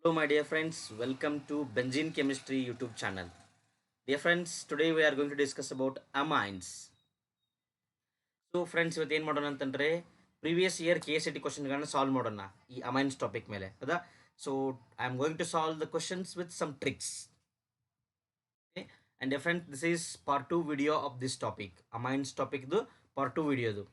Hello, my dear friends. Welcome to Benzene Chemistry YouTube channel. Dear friends, today we are going to discuss about amines. So, friends, ಇವತ್ತು ಏನು ಮಾಡೋಣ ಅಂತಂದರೆ previous year K S C T ಕ್ವಶನ್ಗಳನ್ನ solve ಮಾಡೋಣ ಈ amines topic ಮೇಲೆ ಹೌದಾ. So I am going to solve the questions with some tricks. And dear friends, this is part 2 video of this topic. Amines ಟಾಪಿಕ್ದು part 2 ವಿಡಿಯೋದು.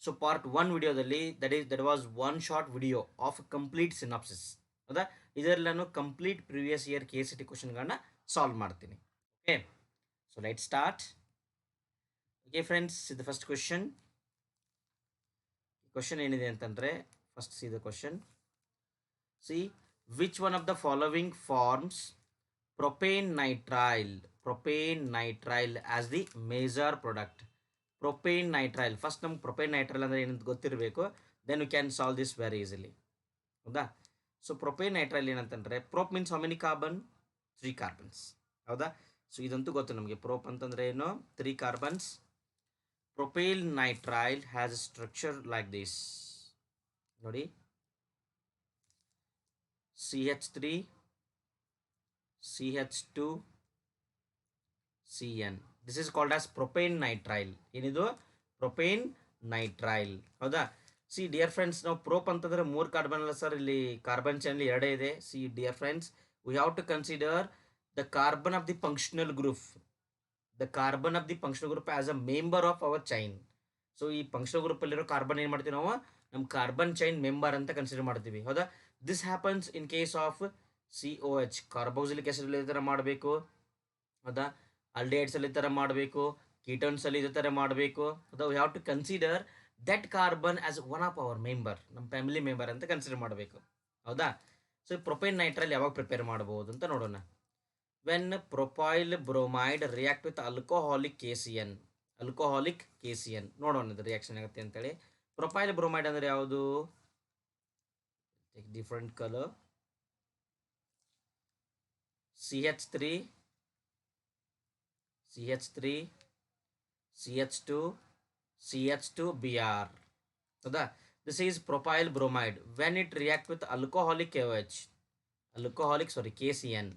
So part 1 ವಿಡಿಯೋದಲ್ಲಿ that was one short video of complete synopsis ಹೌದಾ. ಇದರಲ್ಲಿ ನಾನು complete previous year K S C T ಕ್ವಶನ್ಗಳನ್ನ solve ಮಾಡ್ತೀನಿ. Okay, so let start. Okay friends, ಇದು first question ಏನಿದೆ ಅಂತಂದರೆ, first see the question. See which one of the following forms propane nitrile as the major product. Propane nitrile, first ನಮ್ಗೆ propane nitrile ಅಂದರೆ ಏನಂತ ಗೊತ್ತಿರಬೇಕು. Then you can solve this very easily ಹೌದಾ. So propane nitrile ಏನಂತಂದರೆ, prop means how many carbon? 3 carbons ಹೌದಾ. So ಇದಂತೂ ಗೊತ್ತು ನಮಗೆ. ಪ್ರೋಪ್ ಅಂತಂದರೆ ಏನು? 3 carbons. Propane nitrile has a structure like this ನೋಡಿ. CH3 CH2 CN. This is called as propane nitrile. ಏನಿದು? ಪ್ರೊಪೇನ್ ನೈಟ್ರೈಲ್ ಹೌದಾ. ಸಿ ಡಿಯರ್ ಫ್ರೆಂಡ್ಸ್, ನಾವು ಪ್ರೋಪ್ ಅಂತಂದರೆ 3 ಕಾರ್ಬನ್ ಅಲ್ಲ ಸರ್, ಇಲ್ಲಿ ಕಾರ್ಬನ್ ಚೈನ್ 2 ಇದೆ. See dear friends, we have to consider the carbon of the functional group, as a member of our chain. So ಈ functional ಗ್ರೂಪಲ್ಲಿರೋ carbon ಏನು ಮಾಡ್ತೀವಿ ನಾವು? ನಮ್ಮ ಕಾರ್ಬನ್ ಚೈನ್ ಮೆಂಬರ್ ಅಂತ ಕನ್ಸಿಡರ್ ಮಾಡ್ತೀವಿ ಹೌದಾ. This happens in case of COH, carboxylic acid ಈ ಥರ ಮಾಡಬೇಕು ಹೌದಾ. ಅಲ್ಡಿಹೈಡ್ಸಲ್ಲಿ ಈ ಥರ ಮಾಡಬೇಕು, ಕೀಟೋನ್ಸಲ್ಲಿ ಇದೇ ಥರ ಮಾಡಬೇಕು ಹೌದಾ. We have to consider that carbon as one of our member, ನಮ್ಮ ಫ್ಯಾಮಿಲಿ ಮೆಂಬರ್ ಅಂತ ಕನ್ಸಿಡರ್ ಮಾಡಬೇಕು ಹೌದಾ. ಸೊ ಪ್ರೊಪೇನ್ ನೈಟ್ರೈಲ್ ಯಾವಾಗ ಪ್ರಿಪೇರ್ ಮಾಡಬಹುದು ಅಂತ ನೋಡೋಣ. When propyl bromide react with alcoholic KCN ನೋಡೋಣ ಇದು ರಿಯಾಕ್ಷನ್ ಆಗುತ್ತೆ ಅಂತೇಳಿ. ಪ್ರೊಪೈಲ್ ಬ್ರೋಮೈಡ್ ಅಂದರೆ ಯಾವುದು? Different colour. CH3 CH2 CH2Br ಹೌದಾ. This is propyl bromide. When it react with alcoholic KCN.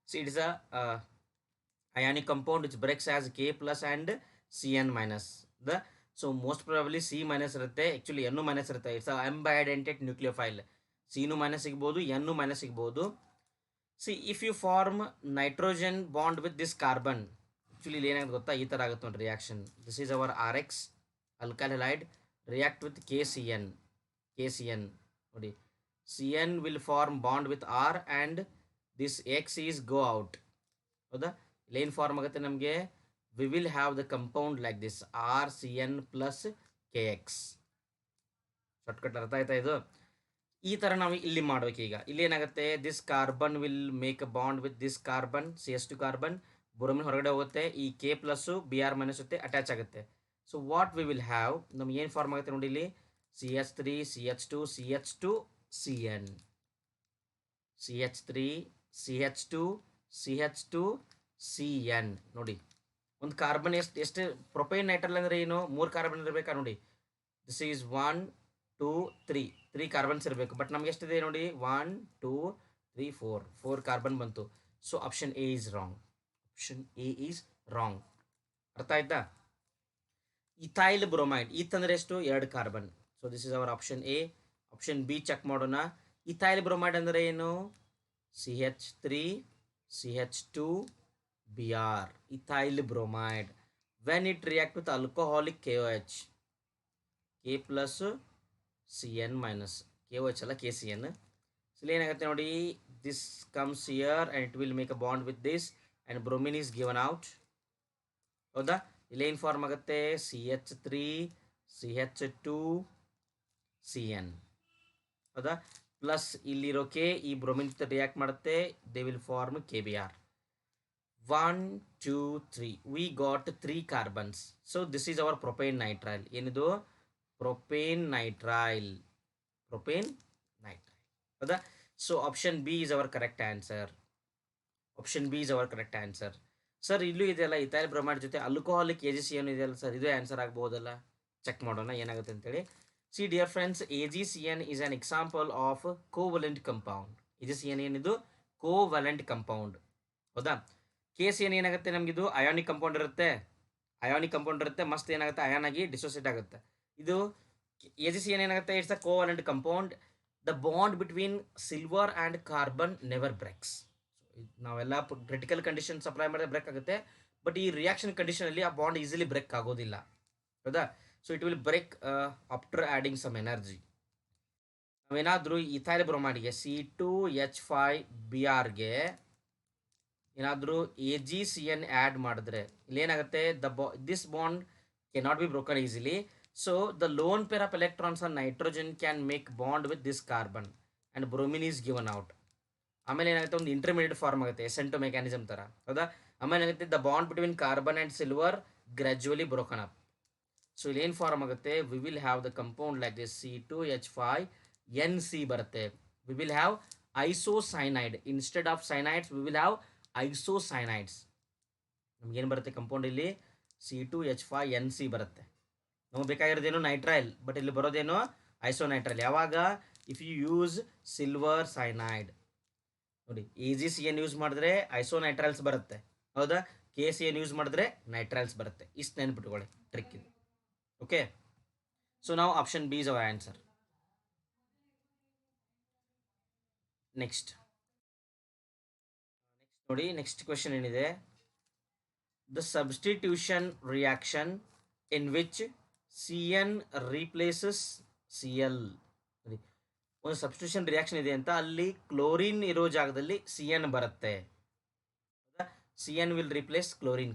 So it is a ionic compound which breaks as K plus and Cn minus. So most probably C minus ಇರುತ್ತೆ, actually N minus ಇರುತ್ತೆ. It's ambidentate nucleophile. Cನು minus ಸಿಗ್ಬೋದು, N minus ಸಿಗ್ಬೋದು. See if you form nitrogen bond with this carbon, actually ಇಲ್ಲಿ ಏನಾಗುತ್ತೆ ಗೊತ್ತಾ, ಈ ಥರ ಆಗುತ್ತೆ ನೋಡಿ reaction. This is our RX alkyl halide react with KCN ನೋಡಿ. CN will form bond with R and this X is go out ಹೌದಾ. ಇಲ್ಲೇನು ಫಾರ್ಮ್ ಆಗುತ್ತೆ ನಮಗೆ? V will have the compound like this RCN plus KX. Shortcut ಅರ್ಥ ಆಯ್ತಾ ಇದು? ಈ ಥರ ನಾವು ಇಲ್ಲಿ ಮಾಡ್ಬೇಕು. ಈಗ ಇಲ್ಲಿ ಏನಾಗುತ್ತೆ, this carbon will make a bond with this carbon, CH2 carbon. Bromine ಹೊರಗಡೆ ಹೋಗುತ್ತೆ, ಈ K ಪ್ಲಸ್ಸು Br ಮೈನಸ್ ಜೊತೆ ಅಟ್ಯಾಚ್ ಆಗುತ್ತೆ. So what we will have, ನಮ್ಗೆ ಏನು ಫಾರ್ಮ್ ಆಗುತ್ತೆ ನೋಡಿ ಇಲ್ಲಿ? CH3 CH2 CH2 CN, CH3 CH2 CH2 CN ನೋಡಿ. ಒಂದು ಕಾರ್ಬನ್ ಎಷ್ಟು ಪ್ರೊಪೈನ್ ನೈಟ್ರೈಲ್ ಅಂದರೆ ಏನು? 3 ಕಾರ್ಬನ್ ಇರಬೇಕಾ ನೋಡಿ. ದಿಸ್ ಈಸ್ 1 2 3 ಕಾರ್ಬನ್ಸ್ ಇರಬೇಕು. ಬಟ್ ನಮ್ಗೆ ಎಷ್ಟಿದೆ ನೋಡಿ? 1 2 3 4 ಕಾರ್ಬನ್ ಬಂತು. So option A is wrong. ಅರ್ಥ ಆಯ್ತಾ? ಇಥೈಲ್ ಬ್ರೋಮೈಡ್, ಅಂದರೆ ಎಷ್ಟು? 2 carbon. So this is our option A. Option B check ಮಾಡೋಣ. ಇಥೈಲ್ ಬ್ರೋಮೈಡ್ ಅಂದರೆ ಏನು? CH3 CH2 Br, ethyl bromide. When it react with alcoholic KOH, K plus CN minus, KOH ಅಲ್ಲ KCN. So ಇಲ್ಲಿ ಏನಾಗುತ್ತೆ ನೋಡಿ, this comes here and it will make a bond with this and bromine is given out ಹೌದಾ. ಇಲ್ಲೇನು form ಆಗುತ್ತೆ? CH3 CH2 CN ಹೌದಾ. Plus ಇಲ್ಲಿರೋ K ಈ ಬ್ರೋಮಿನ್ ಜೊತೆ ರಿಯಾಕ್ಟ್ ಮಾಡುತ್ತೆ, they will form KBr. 1 2 3 we got 3 carbons. So this is our propane nitrile. ಏನಿದು? Propane nitrile ಹೌದಾ. So option B is our correct answer. Sir ಇಲ್ಲೂ ಇದೆಯಲ್ಲ, ಇಥೈಲ್ ಬ್ರೋಮೈಡ್ ಜೊತೆ ಆಲ್ಕೋಹಾಲಿಕ್ AgCN ಇದೆಯಲ್ಲ ಸರ್, ಇದೇ ಆನ್ಸರ್ ಆಗ್ಬೋದಲ್ಲ? ಚೆಕ್ ಮಾಡೋಣ ಏನಾಗುತ್ತೆ ಅಂತೇಳಿ. See dear friends, AgCN is an example of covalent compound. AgCN ಏನಿದು ಕೋವಲೆಂಟ್ ಕಂಪೌಂಡ್, ಹೌದಾ. KCN ಏನಾಗುತ್ತೆ, ನಮಗಿದು ಅಯಾನಿಕ್ ಕಂಪೌಂಡ್ ಇರುತ್ತೆ, ಮಸ್ತ್ ಏನಾಗುತ್ತೆ, ಅಯಾನ್ ಆಗಿ ಡಿಸೋಸಿಯೇಟ್ ಆಗುತ್ತೆ. ಇದು AgCN ಏನಾಗುತ್ತೆ, it's a covalent compound. The bond between silver and carbon never breaks. ನಾವೆಲ್ಲ ಕ್ರಿಟಿಕಲ್ ಕಂಡೀಷನ್ ಸಪ್ಲೈ ಮಾಡಿದ್ರೆ ಬ್ರೇಕ್ ಆಗುತ್ತೆ, ಬಟ್ ಈ ರಿಯಾಕ್ಷನ್ ಕಂಡೀಷನಲ್ಲಿ ಆ ಬಾಂಡ್ ಈಸಿಲಿ ಬ್ರೇಕ್ ಆಗೋದಿಲ್ಲ, ಹೌದಾ. So it will break after adding some energy. ನಾವೇನಾದರೂ ಇಥೈಲ್ ಬ್ರೊಮೈಡ್ಗೆ C2H5Brಗೆ ಏನಾದರೂ AgCN ಆ್ಯಡ್ ಮಾಡಿದ್ರೆ ಇಲ್ಲೇನಾಗುತ್ತೆ, this bond cannot be broken easily. So the lone pair of electrons on nitrogen can make bond with this carbon and bromine is given out. ಆಮೇಲೆ ಏನಾಗುತ್ತೆ, ಒಂದು intermediate form ಆಗುತ್ತೆ, ಸೆಂಟೋ ಮೆಕ್ಯಾನಿಸಮ್ ಥರ, ಹೌದಾ. ಆಮೇಲೆ ಏನಾಗುತ್ತೆ, the bond between carbon and silver gradually broken up. So ಇಲ್ಲಿ ಏನು ಫಾರ್ಮ್ ಆಗುತ್ತೆ, we will have the compound like this C2H5NC ಬರುತ್ತೆ. We will have isocyanide instead of cyanides, we will have isocyanides. ನಮಗೇನು ಬರುತ್ತೆ ಕಂಪೌಂಡ್ ಇಲ್ಲಿ C2H5NC ಬರುತ್ತೆ. ನಮಗೆ ಬೇಕಾಗಿರೋದೇನು ನೈಟ್ರೈಲ್, but ಇಲ್ಲಿ ಬರೋದೇನು ಐಸೋನೈಟ್ರೈಲ್. ಯಾವಾಗ, if you use silver cyanide. ನೋಡಿ, AgCN ಯೂಸ್ ಮಾಡಿದ್ರೆ ಐಸೋನೈಟ್ರೈಲ್ಸ್ ಬರುತ್ತೆ, ಹೌದಾ. KCN ಯೂಸ್ ಮಾಡಿದ್ರೆ ನೈಟ್ರೈಲ್ಸ್ ಬರುತ್ತೆ. ಇಷ್ಟು ನೆನ್ಪಿಟ್ಕೊಳ್ಳಿ, ಟ್ರಿಕ್ ಇದು. ಓಕೆ, ಸೊ ನಾವು option B is our answer. Next ನೋಡಿ, ನೆಕ್ಸ್ಟ್ ಕ್ವೆಶನ್ ಏನಿದೆ, the substitution reaction in which CN replaces Cl. ಒಂದು ಸಬ್ಸ್ಟಿಟ್ಯೂಷನ್ ರಿಯಾಕ್ಷನ್ ಇದೆ ಅಂತ, ಅಲ್ಲಿ ಕ್ಲೋರಿನ್ ಇರೋ ಜಾಗದಲ್ಲಿ CN ಬರುತ್ತೆ. CN ವಿಲ್ ರಿಪ್ಲೇಸ್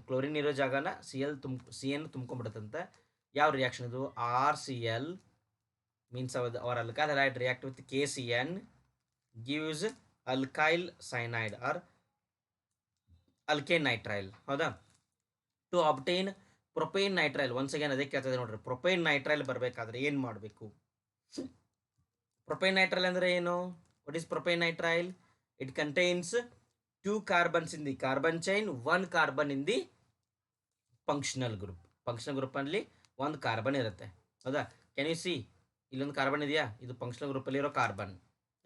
ಕ್ಲೋರಿನ್ ಇರೋ ಜಾಗನ CN ತುಂಬ್ಕೊಂಡ್ಬಿಡುತ್ತಂತೆ. ಯಾವ ರಿಯಾಕ್ಷನ್ ಇದು, RCl means our alkyl hydride react with KCN gives alkyl cyanide or alkane nitrile, ಹೌದಾ. To obtain propane nitrile, once again ಅದಕ್ಕೆ ಕೇಳ್ತದೆ ನೋಡ್ರಿ, ಪ್ರೊಪೇನ್ ನೈಟ್ರೈಲ್ ಬರಬೇಕಾದ್ರೆ ಏನು ಮಾಡಬೇಕು. ಪ್ರೊಪೇನ್ ನೈಟ್ರೈಲ್ ಅಂದರೆ ಏನು, what is propane nitrile? It contains 2 carbons in the carbon chain, 1 carbon in the functional group ಅಲ್ಲಿ 1 ಕಾರ್ಬನ್ ಇರುತ್ತೆ, ಹೌದಾ. ಕ್ಯಾನ್ ಯು ಸಿ, ಇಲ್ಲೊಂದು ಕಾರ್ಬನ್ ಇದೆಯಾ, ಇದು ಫಂಕ್ಷನಲ್ ಗ್ರೂಪಲ್ಲಿ ಇರೋ ಕಾರ್ಬನ್,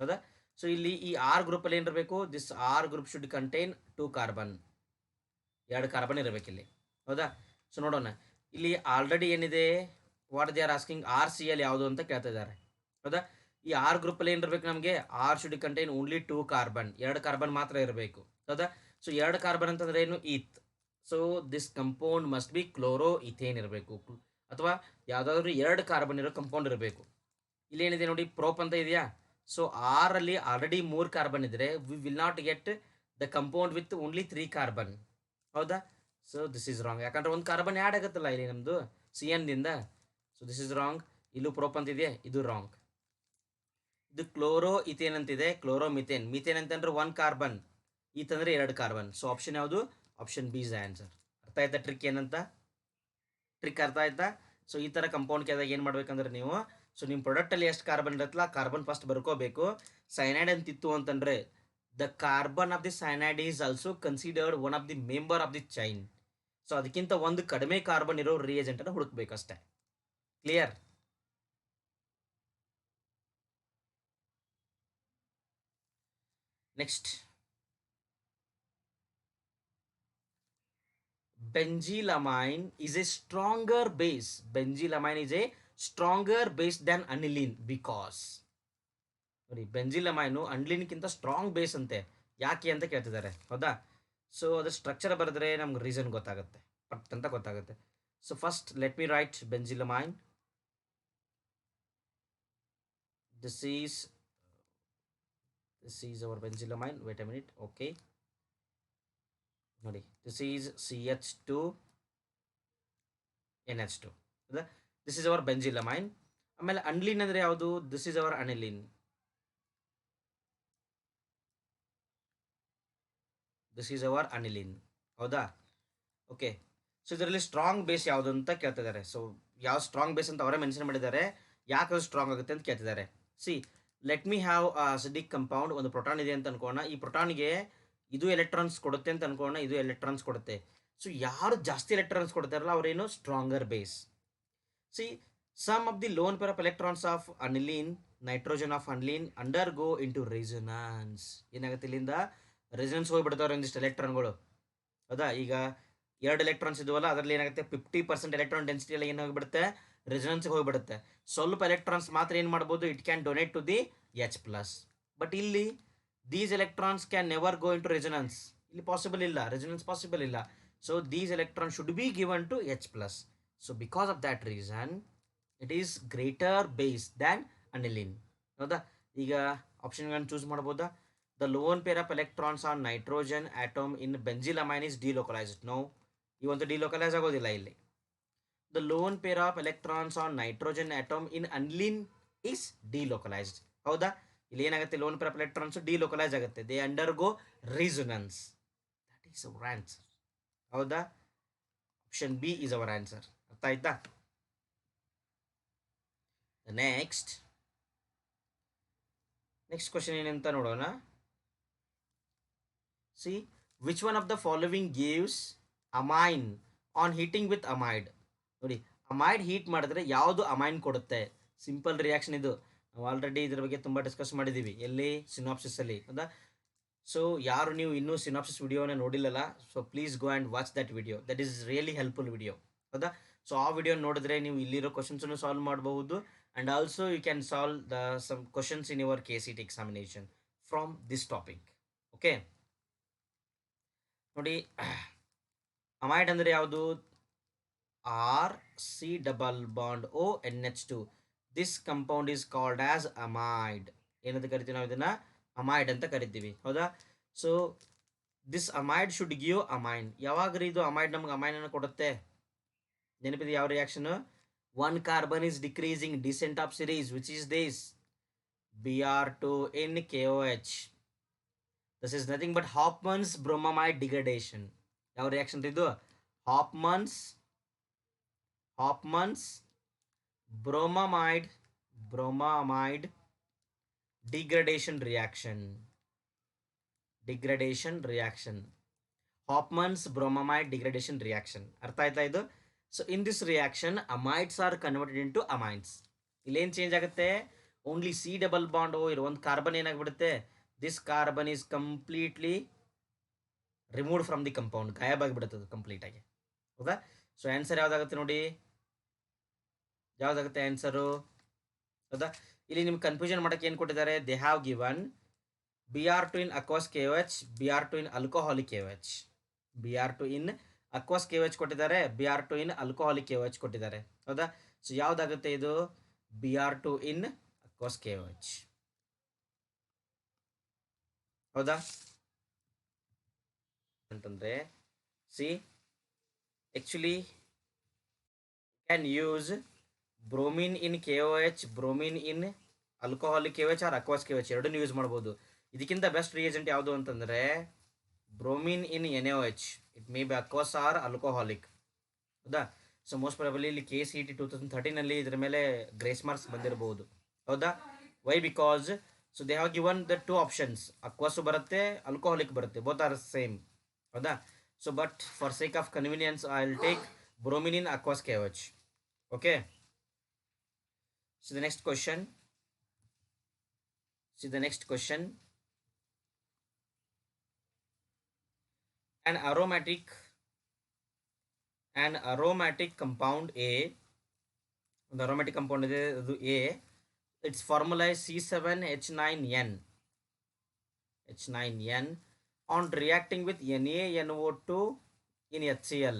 ಹೌದಾ. ಸೊ ಇಲ್ಲಿ ಈ R ಗ್ರೂಪಲ್ಲಿ ಏನಿರಬೇಕು, this R group should contain 2 carbon, 2 carbon ಇರಬೇಕಿಲ್ಲಿ, ಹೌದಾ. ಸೊ ನೋಡೋಣ, ಇಲ್ಲಿ ಆಲ್ರೆಡಿ ಏನಿದೆ, what they are asking, RCl ಯಾವುದು ಅಂತ ಕೇಳ್ತಾ ಇದ್ದಾರೆ, ಹೌದಾ. ಈ R ಗ್ರೂಪಲ್ಲಿ ಏನಿರಬೇಕು ನಮಗೆ, R should contain only 2 carbon, 2 carbon ಮಾತ್ರ ಇರಬೇಕು, ಹೌದಾ. ಸೊ 2 ಕಾರ್ಬನ್ ಅಂತಂದ್ರೆ ಏನು, eth. So this compound must be chloro ethane ಇರಬೇಕು, ಅಥವಾ ಯಾವುದಾದ್ರೂ 2 ಕಾರ್ಬನ್ ಇರೋ ಕಂಪೌಂಡ್ ಇರಬೇಕು. ಇಲ್ಲೇನಿದೆ ನೋಡಿ, ಪ್ರೋಪ್ ಅಂತ ಇದೆಯಾ. ಸೊ R ಅಲ್ಲಿ ಆಲ್ರೆಡಿ 3 ಕಾರ್ಬನ್ ಇದ್ರೆ we will not get the compound with only 3 carbon, ಹೌದಾ. ಸೊ ದಿಸ್ ಈಸ್ ರಾಂಗ್, ಯಾಕಂದ್ರೆ 1 ಕಾರ್ಬನ್ ಆ್ಯಡ್ ಆಗುತ್ತಲ್ಲ ಇಲ್ಲಿ ನಮ್ಮದು CN ದಿಂದ. So this is wrong. ಇಲ್ಲೂ ಪ್ರೋಪ್ ಅಂತಿದೆ, ಇದು ರಾಂಗ್. ಇದು ಕ್ಲೋರೋ ಇಥೇನ್ ಅಂತಿದೆ, ಕ್ಲೋರೋ ಮಿಥೇನ್. ಮಿಥೇನ್ ಅಂತಂದ್ರೆ 1 ಕಾರ್ಬನ್, ಈತಂದ್ರೆ 2 ಕಾರ್ಬನ್. ಸೊ ಆಪ್ಷನ್ ಯಾವುದು, ಆಪ್ಷನ್ ಬಿ ಇಸ್ ಆನ್ಸರ್. ಅರ್ಥ ಆಯ್ತಾ ಟ್ರಿಕ್ ಏನಂತ, ಟ್ರಿಕ್ ಅರ್ಥ ಆಯ್ತಾ. ಸೊ ಈ ಥರ ಕಂಪೌಂಡ್ ಕೇಳಿದಾಗ ಏನು ಮಾಡ್ಬೇಕಂದ್ರೆ ನೀವು, ಸೊ ನಿಮ್ಮ ಪ್ರಾಡಕ್ಟಲ್ಲಿ ಎಷ್ಟು ಕಾರ್ಬನ್ ಇರುತ್ತಲ್ಲ, ಕಾರ್ಬನ್ ಫಸ್ಟ್ ಬರ್ಕೋಬೇಕು. ಸೈನೈಡ್ ಅಂತಿತ್ತು ಅಂತಂದರೆ the carbon of the cyanide is also considered one of the member of the chain. So ಅದಕ್ಕಿಂತ ಒಂದು ಕಡಿಮೆ ಕಾರ್ಬನ್ ಇರೋ ರಿಯೇಜೆಂಟನ್ನು ಹುಡುಕ್ಬೇಕಷ್ಟೆ. Clear. Next, benzylamine is a stronger base. Benzylamine is a stronger base than aniline because ನೋಡಿ, ಬೆಂಜಿಲಮೈನು ಅನಿಲಿನ್ಗಿಂತ strong base ಅಂತೆ. ಯಾಕೆ ಅಂತ ಕೇಳ್ತಿದ್ದಾರೆ, ಹೌದಾ. ಸೊ ಅದು ಸ್ಟ್ರಕ್ಚರ್ ಬರೆದ್ರೆ ನಮ್ಗೆ ರೀಸನ್ ಗೊತ್ತಾಗುತ್ತೆ, ಪಟ್ ಅಂತ ಗೊತ್ತಾಗುತ್ತೆ. So first let me write benzylamine. This is our benzylamine. Wait a minute. Okay ನೋಡಿ, this is CH2 NH2, this is our benzylamine. ಆಮೇಲೆ ಅನಿಲಿನ್ ಅಂದರೆ ಯಾವುದು, this is our aniline, this is our aniline, ಹೌದಾ. Okay, so ಇದರಲ್ಲಿ strong base ಯಾವುದು ಅಂತ ಕೇಳ್ತಿದ್ದಾರೆ. So ಯಾವ ಸ್ಟ್ರಾಂಗ್ ಬೇಸ್ ಅಂತ ಅವರೇ ಮೆನ್ಷನ್ ಮಾಡಿದ್ದಾರೆ, ಯಾಕೆ ಅದು ಸ್ಟ್ರಾಂಗ್ ಆಗುತ್ತೆ ಅಂತ ಕೇಳ್ತಿದ್ದಾರೆ. C, let me have acidic compound. ಒಂದು ಪ್ರೋಟಾನ್ ಇದೆ ಅಂತ ಅನ್ಕೋಣ, ಈ ಪ್ರೋಟಾನ್ಗೆ ಇದು ಎಲೆಕ್ಟ್ರಾನ್ಸ್ ಕೊಡುತ್ತೆ ಅಂತ ಅನ್ಕೋಣ, ಇದು ಎಲೆಕ್ಟ್ರಾನ್ಸ್ ಕೊಡುತ್ತೆ. ಸೊ ಯಾರು ಜಾಸ್ತಿ ಎಲೆಕ್ಟ್ರಾನ್ಸ್ ಕೊಡ್ತಾರಲ್ಲ ಅವರೇನು stronger base. C, Some of the lone pair of electrons of aniline, nitrogen of aniline undergo into resonance. ಏನಾಗುತ್ತೆ ಇಲ್ಲಿಂದ ರೆಸೊನೆನ್ಸ್ ಹೋಗ್ಬಿಡ್ತಾವ್ರೆ ಒಂದಿಷ್ಟು ಎಲೆಕ್ಟ್ರಾನ್ಗಳು. ಹೌದಾ, ಈಗ 2 ಎಲೆಕ್ಟ್ರಾನ್ಸ್ ಇದ್ವಲ್ಲ, ಅದರಲ್ಲಿ ಏನಾಗುತ್ತೆ 50% ಎಲೆಕ್ಟ್ರಾನ್ ಡೆನ್ಸಿಟಿ ಎಲ್ಲ ಏನಾಗ್ಬಿಡುತ್ತೆ, ರೆಸೊನೆನ್ಸ್ಗೆ ಹೋಗ್ಬಿಡುತ್ತೆ. ಸ್ವಲ್ಪ ಎಲೆಕ್ಟ್ರಾನ್ಸ್ ಮಾತ್ರ ಏನು ಮಾಡ್ಬೋದು, it can donate to the H plus. But ಇಲ್ಲಿ these electrons can never go into resonance. ಇಲ್ಲಿ ಪಾಸಿಬಲ್ ಇಲ್ಲ, ರೆಸೊನೆನ್ಸ್ ಪಾಸಿಬಲ್ ಇಲ್ಲ. So these electron should be given to H plus. So because of that reason it is greater base than aniline. ಹೌದಾ, ಈಗ ಆಪ್ಷನ್ಗಳನ್ನು choose ಮಾಡ್ಬೋದಾ? The lone pair of electrons on nitrogen atom in benzylamine is delocalized. No, ಈ ಒಂದು delocalise ಆಗೋದಿಲ್ಲ ಇಲ್ಲಿ. The lone pair of electrons on nitrogen atom in aniline is delocalized. ಹೌದಾ, ಇಲ್ಲಿ ಏನಾಗುತ್ತೆ, lone pair of electrons delocalize ಆಗುತ್ತೆ. They undergo resonance. That is our answer. ಹೌದಾ, option B is our answer. ಅರ್ಥ ಆಯ್ತಾ? ನೆಕ್ಸ್ಟ್ ಕ್ವಶನ್ ಏನಂತ ನೋಡೋಣ. See, which one of the following gives amine on heating with amide? ನೋಡಿ, amide heat ಮಾಡಿದ್ರೆ ಯಾವುದು amine ಕೊಡುತ್ತೆ? ಸಿಂಪಲ್ ರಿಯಾಕ್ಷನ್ ಇದು. ನಾವು ಆಲ್ರೆಡಿ ಇದ್ರ ಬಗ್ಗೆ ತುಂಬ ಡಿಸ್ಕಸ್ ಮಾಡಿದ್ದೀವಿ, ಎಲ್ಲಿ, ಸಿನಾಪ್ಸಿಸಲ್ಲಿ. ಹೌದಾ? ಸೊ ಯಾರು ನೀವು ಇನ್ನೂ ಸಿನಾಪ್ಸಿಸ್ ವಿಡಿಯೋನ ನೋಡಿಲ್ಲಲ್ಲ, so please go and watch that video. That is really helpful video. ಹೌದಾ? ಸೊ ಆ ವಿಡಿಯೋ ನೋಡಿದ್ರೆ ನೀವು ಇಲ್ಲಿರೋ ಕ್ವಶನ್ಸನ್ನು ಸಾಲ್ವ್ ಮಾಡಬಹುದು. And also you can solve some questions in your KCET examination from this topic. Okay ನೋಡಿ, ಅಮೈಡ್ ಅಂದರೆ ಯಾವುದು? RC double bond ONH2. This compound is called as amide. ಏನಂತ ಕರಿತೀವಿ ನಾವು ಇದನ್ನು? ಅಮೈಡ್ ಅಂತ ಕರಿತೀವಿ. ಹೌದಾ? So this amide should give amine. ಯಾವಾಗ ಇದು ಅಮೈಡ್ ನಮ್ಗೆ ಅಮೈನನ್ನು ಕೊಡುತ್ತೆ? ನೆನಪಿದೆ ಯಾವ reaction? 1 carbon is decreasing, descent of series, which is this Br2 in KOH. This is nothing but Hofmann's bromamide degradation. ಯಾವ ರಿಯಾಕ್ಷನ್ ಇದು? Hofmann's bromamide degradation reaction. Hofmann's bromamide degradation reaction. ಅರ್ಥ ಆಯ್ತಾ ಇದು? So in this reaction amides are converted into amines. ಇಲ್ಲೇನು change ಆಗುತ್ತೆ? Only C double bond O ಇರೋ ಒಂದು carbon ಏನಾಗ್ಬಿಡುತ್ತೆ, this carbon is completely removed from the compound. ಗಾಯಬಾಗಿಬಿಡುತ್ತದೆ ಕಂಪ್ಲೀಟಾಗಿ. ಹೌದಾ? ಸೊ ಆನ್ಸರ್ ಯಾವುದಾಗುತ್ತೆ ನೋಡಿ, ಯಾವುದಾಗುತ್ತೆ ಆನ್ಸರು? ಹೌದಾ, ಇಲ್ಲಿ ನಿಮ್ಗೆ ಕನ್ಫ್ಯೂಷನ್ ಮಾಡೋಕ್ಕೆ ಏನು ಕೊಟ್ಟಿದ್ದಾರೆ? They have given Br2 in aqueous KOH, Br2 in alcoholic KOH. Br2 in aqueous KOH ಕೊಟ್ಟಿದ್ದಾರೆ, Br2 in alcoholic KOH ಕೊಟ್ಟಿದ್ದಾರೆ. ಹೌದಾ? ಸೊ ಯಾವುದಾಗುತ್ತೆ ಇದು? Br2 in aqueous KOH. ಹೌದಾ? ಅಂತಂದರೆ see actually can use bromine in KOH, bromine in alcoholic KOH or aqueous KOH ಎರಡನ್ನೂ use ಮಾಡ್ಬೋದು. ಇದಕ್ಕಿಂತ best reagent ಯಾವುದು ಅಂತಂದರೆ bromine in NaOH. It may be aqueous or alcoholic. ಹೌದಾ? So most probably ಇಲ್ಲಿ KCET 2013 ಇದರ ಮೇಲೆ ಗ್ರೇಸ್ ಮಾರ್ಕ್ಸ್ ಬಂದಿರಬಹುದು. ಹೌದಾ? Why? Because so they have given the 2 options. Aqueous ಬರುತ್ತೆ, ಆಲ್ಕೋಹಾಲಿಕ್ ಬರುತ್ತೆ, ಬೋತ್ ಆರ್ ಸೇಮ್. ಹೌದಾ? So but for sake of convenience I will take bromine in aqueous KOH. Okay, so the next question. An aromatic compound A, ಒಂದು aromatic compound ಇದೆ, ಅದು A. Its formula is C7H9N. On reacting with NaNO2 in HCl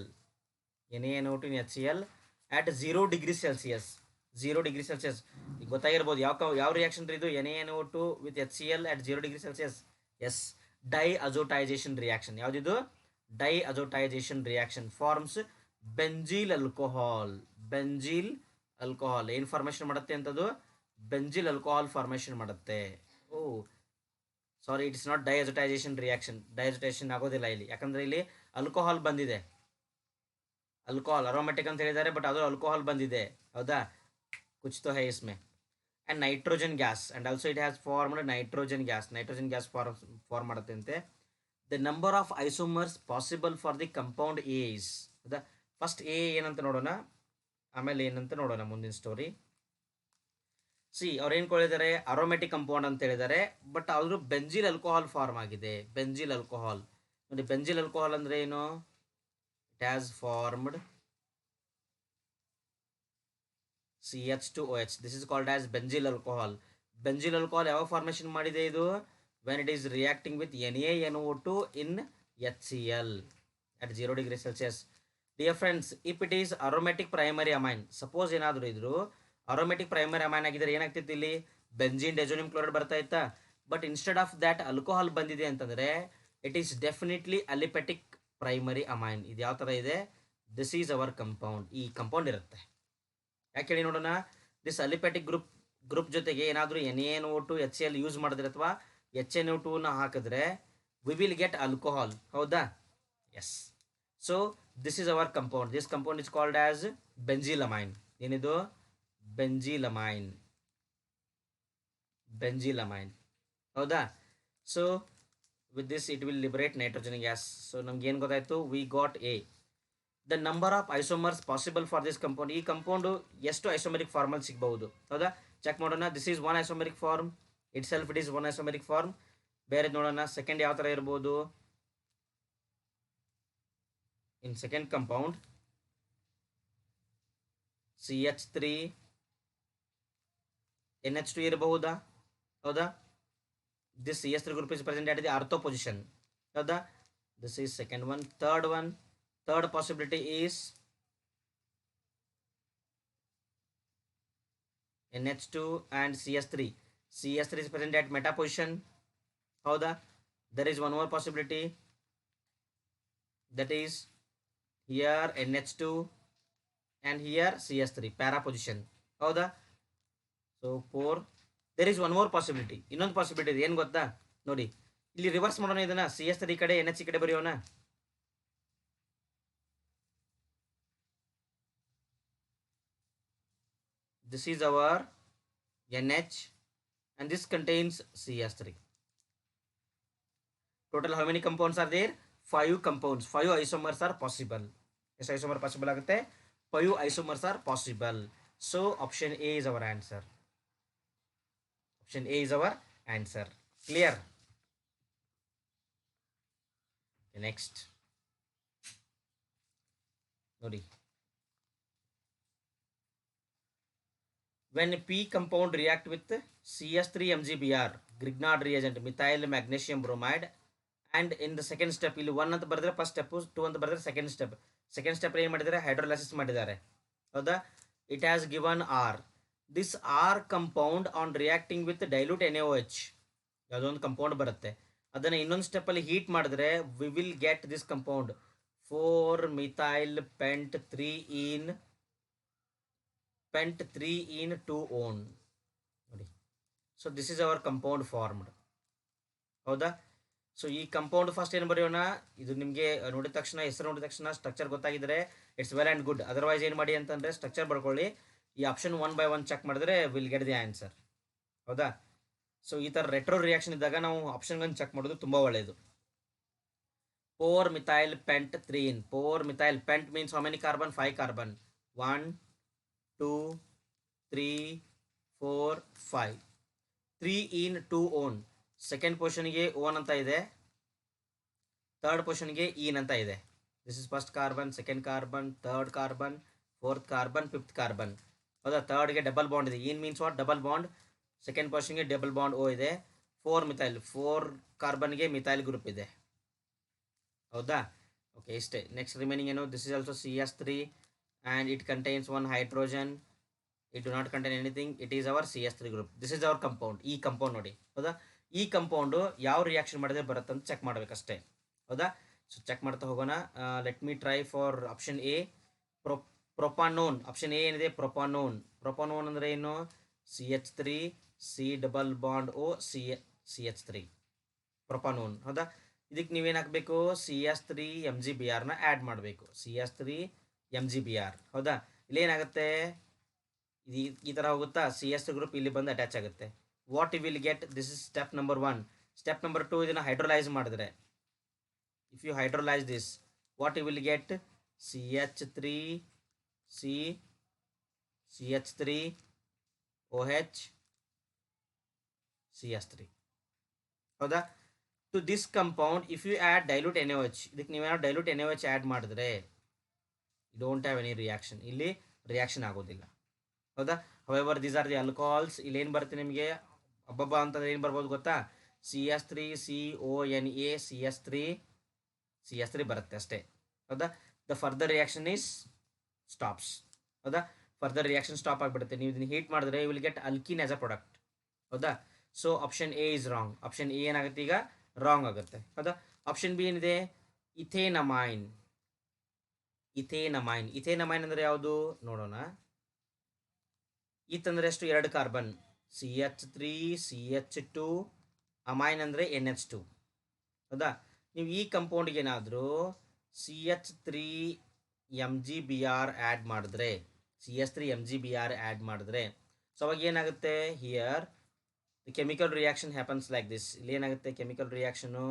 at 0 degrees Celsius. ಈಗ ಗೊತ್ತಾಗಿರ್ಬೋದು ಯಾವ reaction ಇದು? NaNO2 with HCl at 0 degree Celsius. Yes, diazotisation reaction. ಯಾವುದಿದು? Diazotisation reaction forms benzyl alcohol. ಏನು formation ಮಾಡುತ್ತೆ ಅಂತದು? Benzyl alcohol formation ಮಾಡುತ್ತೆ. Oh sorry, it's not diazotisation reaction. Diazotisation ಆಗೋದಿಲ್ಲ ಇಲ್ಲಿ, ಯಾಕಂದರೆ ಇಲ್ಲಿ ಆಲ್ಕೋಹಾಲ್ ಬಂದಿದೆ. ಅರೋಮ್ಯಾಟಿಕ್ ಅಂತ ಹೇಳಿದ್ದಾರೆ, ಬಟ್ ಅದು ಆಲ್ಕೋಹಾಲ್ ಬಂದಿದೆ. ಹೌದಾ? ಕುಚ್ ತೋ high ಇಸ್ಮೆ. And nitrogen gas, and also it has formed nitrogen gas form ಮಾಡುತ್ತಂತೆ. The number of isomers possible for the compound A is, the first A ಏನಂತ ನೋಡೋಣ. ಆಮೇಲೆ ಏನಂತ ನೋಡೋಣ ಮುಂದಿನ ಸ್ಟೋರಿ. ಸಿ ಅವ್ರು ಏನು ಕೊಳಿದ್ದಾರೆ, ಅರೋಮೆಟಿಕ್ ಕಂಪೌಂಡ್ ಅಂತ ಹೇಳಿದ್ದಾರೆ, ಬಟ್ ಅವರು ಬೆಂಜಿಲ್ ಆಲ್ಕೋಹಾಲ್ ಫಾರ್ಮ್ ಆಗಿದೆ. ಬೆಂಜಿಲ್ ಆಲ್ಕೋಹಾಲ್ ನೋಡಿ, ಬೆಂಜಿಲ್ ಆಲ್ಕೋಹಾಲ್ ಅಂದ್ರೆ ಏನು? It has formed CH2OH. This is called as benzyl alcohol. Benzyl alcohol ಯಾವ ಫಾರ್ಮೇಷನ್ ಮಾಡಿದೆ ಇದು? When it is reacting with NaNO2 in HCl at 0 degree Celsius. Dear friends, if it is aromatic primary amine, suppose ಏನಾದರೂ ಇದ್ರು aromatic primary amine ಆಗಿದ್ರೆ ಏನಾಗ್ತಿತ್ತು, ಇಲ್ಲಿ benzene ಡೆಜೋನಿಯಂ chloride ಬರ್ತಾ ಇತ್ತಾ. But instead of that alcohol ಬಂದಿದೆ ಅಂತಂದರೆ it is definitely aliphatic primary amine. ಇದು ಯಾವ ಥರ ಇದೆ? This is our compound. ಈ ಕಂಪೌಂಡ್ ಇರುತ್ತೆ. ಯಾಕೆ ಹೇಳಿ ನೋಡೋಣ. ದಿಸ್ ಅಲಿಪೆಟಿಕ್ ಗ್ರೂಪ್ ಜೊತೆಗೆ ಏನಾದರೂ NaNO2 HCl ಯೂಸ್ ಮಾಡಿದ್ರೆ ಅಥವಾ HNO2ನ ಹಾಕಿದ್ರೆ ವಿ ವಿಲ್ ಗೆಟ್ ಆಲ್ಕೋಹಾಲ್. ಹೌದಾ? Yes. So this is our compound. This compound is called as benzylamine. ಏನಿದು? ಬೆಂಜಿಲಮೈನ್. ಬೆಂಜಿಲಮೈನ್. ಹೌದಾ? So with this it will liberate nitrogen gas. So ನಮ್ಗೆ ಏನು ಗೊತ್ತಾಯ್ತು? We got a the number of isomers possible for this compound. ಈ compound ಎಷ್ಟು isomeric ಫಾರ್ಮಲ್ಲಿ ಸಿಗಬಹುದು? ಹೌದಾ? ಚೆಕ್ ಮಾಡೋಣ. This is one isomeric form. Itself it is one isomeric form. ಬೇರೆ ನೋಡೋಣ. ಸೆಕೆಂಡ್ ಯಾವ ಥರ ಇರ್ಬೋದು? In second compound CH3 NH2 ಇರಬಹುದಾ? ಹೌದಾ? This CH3 group is present at the ortho position. ಹೌದಾ? This is second one. Third possibility is NH2 and CH3. CH3 is present at meta position. ಹೌದಾ? There is one more possibility, that is here NH2 and here CH3 para position. ಹೌದಾ? So 4. there is one more possibility. ಇನ್ನೊಂದು possibility ಇದೆ. ಏನು ಗೊತ್ತಾ? ನೋಡಿ, ಇಲ್ಲಿ reverse ಮಾಡೋಣ. ಇದನ್ನ CH3 ಈ ಕಡೆ NH ಈ ಕಡೆ ಬರೆಯೋಣ. This is our NH and this contains CH3. Total how many compounds are there? 5 compounds. 5 isomers are possible. ಎಷ್ಟು ಐಸೋಮರ್ ಪಾಸಿಬಲ್ ಆಗುತ್ತೆ? 5 isomers are possible. So option A is our answer. Option A is our answer. Clear? Next ನೋಡಿ, when P compound react with CH3MgBr Grignard reagent methyl magnesium bromide and in the second step, ಇಲ್ಲಿ 1 ಅಂತ ಬರೆದ್ರೆ first step, 2 ಅಂತ ಬರೆದ್ರೆ second step. Second step ಏನು ಮಾಡಿದ್ದಾರೆ? Hydrolysis ಮಾಡಿದ್ದಾರೆ. ಹೌದಾ? It has given R. This R compound on reacting with dilute NaOH ಯಾವುದೊಂದು ಕಂಪೌಂಡ್ ಬರುತ್ತೆ. ಅದನ್ನು ಇನ್ನೊಂದು ಸ್ಟೆಪ್ಪಲ್ಲಿ ಹೀಟ್ ಮಾಡಿದ್ರೆ we will get this compound 4-methyl pent 3-in 2-one ನೋಡಿ. So this is our compound formed. ಹೌದಾ? ಸೊ ಈ ಕಂಪೌಂಡ್ ಫಸ್ಟ್ ಏನು ಬರೆಯೋಣ? ಇದು ನಿಮಗೆ ನೋಡಿದ ತಕ್ಷಣ, ಹೆಸರು ನೋಡಿದ ತಕ್ಷಣ ಸ್ಟ್ರಕ್ಚರ್ ಗೊತ್ತಾಗಿದ್ರೆ it's well and good. Otherwise ಏನು ಮಾಡಿ ಅಂತಂದರೆ ಸ್ಟ್ರಕ್ಚರ್ ಬರ್ಕೊಳ್ಳಿ. ಈ ಆಪ್ಷನ್ 1 by 1 ಚೆಕ್ ಮಾಡಿದ್ರೆ ವಿಲ್ ಗೆಟ್ ದಿ ಆನ್ಸರ್. ಹೌದಾ? ಸೊ ಈ ಥರ ರೆಟ್ರೋ ರಿಯಾಕ್ಷನ್ ಇದ್ದಾಗ ನಾವು ಆಪ್ಷನ್ಗಳನ್ನು ಚೆಕ್ ಮಾಡೋದು ತುಂಬ ಒಳ್ಳೆಯದು. 4-methyl pent 3-in. 4-methyl pent means how many carbon? 5 carbon. 1 2 3 4 5. 3-in 2-one. Second ಪೊಸಿಷನ್ಗೆ ಓನ್ ಅಂತ ಇದೆ, ಥರ್ಡ್ ಪೊಸಿಷನ್ಗೆ ಈನ್ ಅಂತ ಇದೆ. This is first carbon, second carbon, third carbon, fourth carbon, fifth carbon. ಹೌದಾ? ಥರ್ಡ್ಗೆ ಡಬಲ್ ಬಾಂಡ್ ಇದೆ. Ene means what? Double bond. Second ಪೊಸಿಷನ್ಗೆ ಡಬಲ್ ಬಾಂಡ್ ಓ ಇದೆ. 4-methyl, 4 ಕಾರ್ಬನ್ಗೆ ಮಿಥೈಲ್ ಗ್ರೂಪ್ ಇದೆ. ಹೌದಾ? ಓಕೆ, ಇಷ್ಟೇ. ನೆಕ್ಸ್ಟ್ ರಿಮೈನಿಂಗ್ ಏನು? This is also CH3 and it contains one hydrogen. It do not contain anything. It is our CH3 group. This is our compound. ಈ compound ನೋಡಿ. ಹೌದಾ? ಈ compound ಯಾವ reaction ಮಾಡಿದ್ರೆ ಬರುತ್ತೆ ಅಂತ ಚೆಕ್ ಮಾಡಬೇಕಷ್ಟೇ. ಹೌದಾ? ಸೊ ಚೆಕ್ ಮಾಡ್ತಾ ಹೋಗೋಣ. Let me try for option A, propanone. Option A ಏನಿದೆ? ಪ್ರೊಪಾನೋನ್. ಪ್ರೊಪಾನೋನ್ ಅಂದರೆ ಏನು? CH3 C++O CH3 ಪ್ರೊಪಾನೋನ್. ಹೌದಾ? ಇದಕ್ಕೆ ನೀವೇನು ಹಾಕಬೇಕು? CH3MgBrನ ಆ್ಯಡ್ ಮಾಡಬೇಕು. CH3MgBr. ಹೌದಾ? ಇಲ್ಲೇನಾಗುತ್ತೆ? ಈ ಥರ ಹೋಗುತ್ತಾ? CH3 ಗ್ರೂಪ್ ಇಲ್ಲಿ ಬಂದು ಅಟ್ಯಾಚ್ ಆಗುತ್ತೆ. What you will get? This is step number 1. Step number 2, ಇದನ್ನು ಹೈಡ್ರೋಲೈಸ್ ಮಾಡಿದ್ರೆ, if you hydrolyse this, what you will get? CH3C CH3 OH CS3. ಹೌದಾ? To this compound if you add dilute NaOH, ಇದಕ್ಕೆ ನೀವೇನಾದ್ರು dilute NaOH add ಮಾಡಿದ್ರೆ don't have any reaction, ಇಲ್ಲಿ reaction ಆಗೋದಿಲ್ಲ. ಹೌದಾ? However these are the alcohols. ಇಲ್ಲಿ ಏನು ಬರುತ್ತೆ ನಿಮಗೆ ಅಬ್ಬಬ್ಬ ಅಂತಂದ್ರೆ ಏನು ಬರ್ಬೋದು ಗೊತ್ತಾ? CS3 CONA CS3 ಬರುತ್ತೆ ಅಷ್ಟೇ. ಹೌದಾ? The further reaction is stops. ಹೌದಾ? ಫರ್ದರ್ ರಿಯಾಕ್ಷನ್ ಸ್ಟಾಪ್ ಆಗಿಬಿಡುತ್ತೆ. ನೀವು ಇದನ್ನು ಹೀಟ್ ಮಾಡಿದ್ರೆ you will get alkyne as a product. ಹೌದಾ? So option A is wrong. Option A ಏನಾಗುತ್ತೆ ಈಗ? ರಾಂಗ್ ಆಗುತ್ತೆ. ಹೌದಾ? ಆಪ್ಷನ್ ಬಿ ಏನಿದೆ? ಇಥೇನಮೈನ್. ಇಥೇನಮೈನ್ ಅಂದರೆ ಯಾವುದು ನೋಡೋಣ. ಇತ್ ಅಂದರೆ ಎಷ್ಟು? 2 ಕಾರ್ಬನ್, CH3 CH2, ಅಮೈನ್ ಅಂದರೆ NH2. ಹೌದಾ? ನೀವು ಈ ಕಂಪೌಂಡ್ಗೆ ಏನಾದರೂ CH3 MgBr ಆ್ಯಡ್ ಮಾಡಿದ್ರೆ, CH3 MgBr ಆ್ಯಡ್ ಮಾಡಿದ್ರೆ, ಸೊ ಅವಾಗ ಏನಾಗುತ್ತೆ? Here the chemical reaction happens like this. ಇಲ್ಲಿ ಏನಾಗುತ್ತೆ? ಕೆಮಿಕಲ್ ರಿಯಾಕ್ಷನು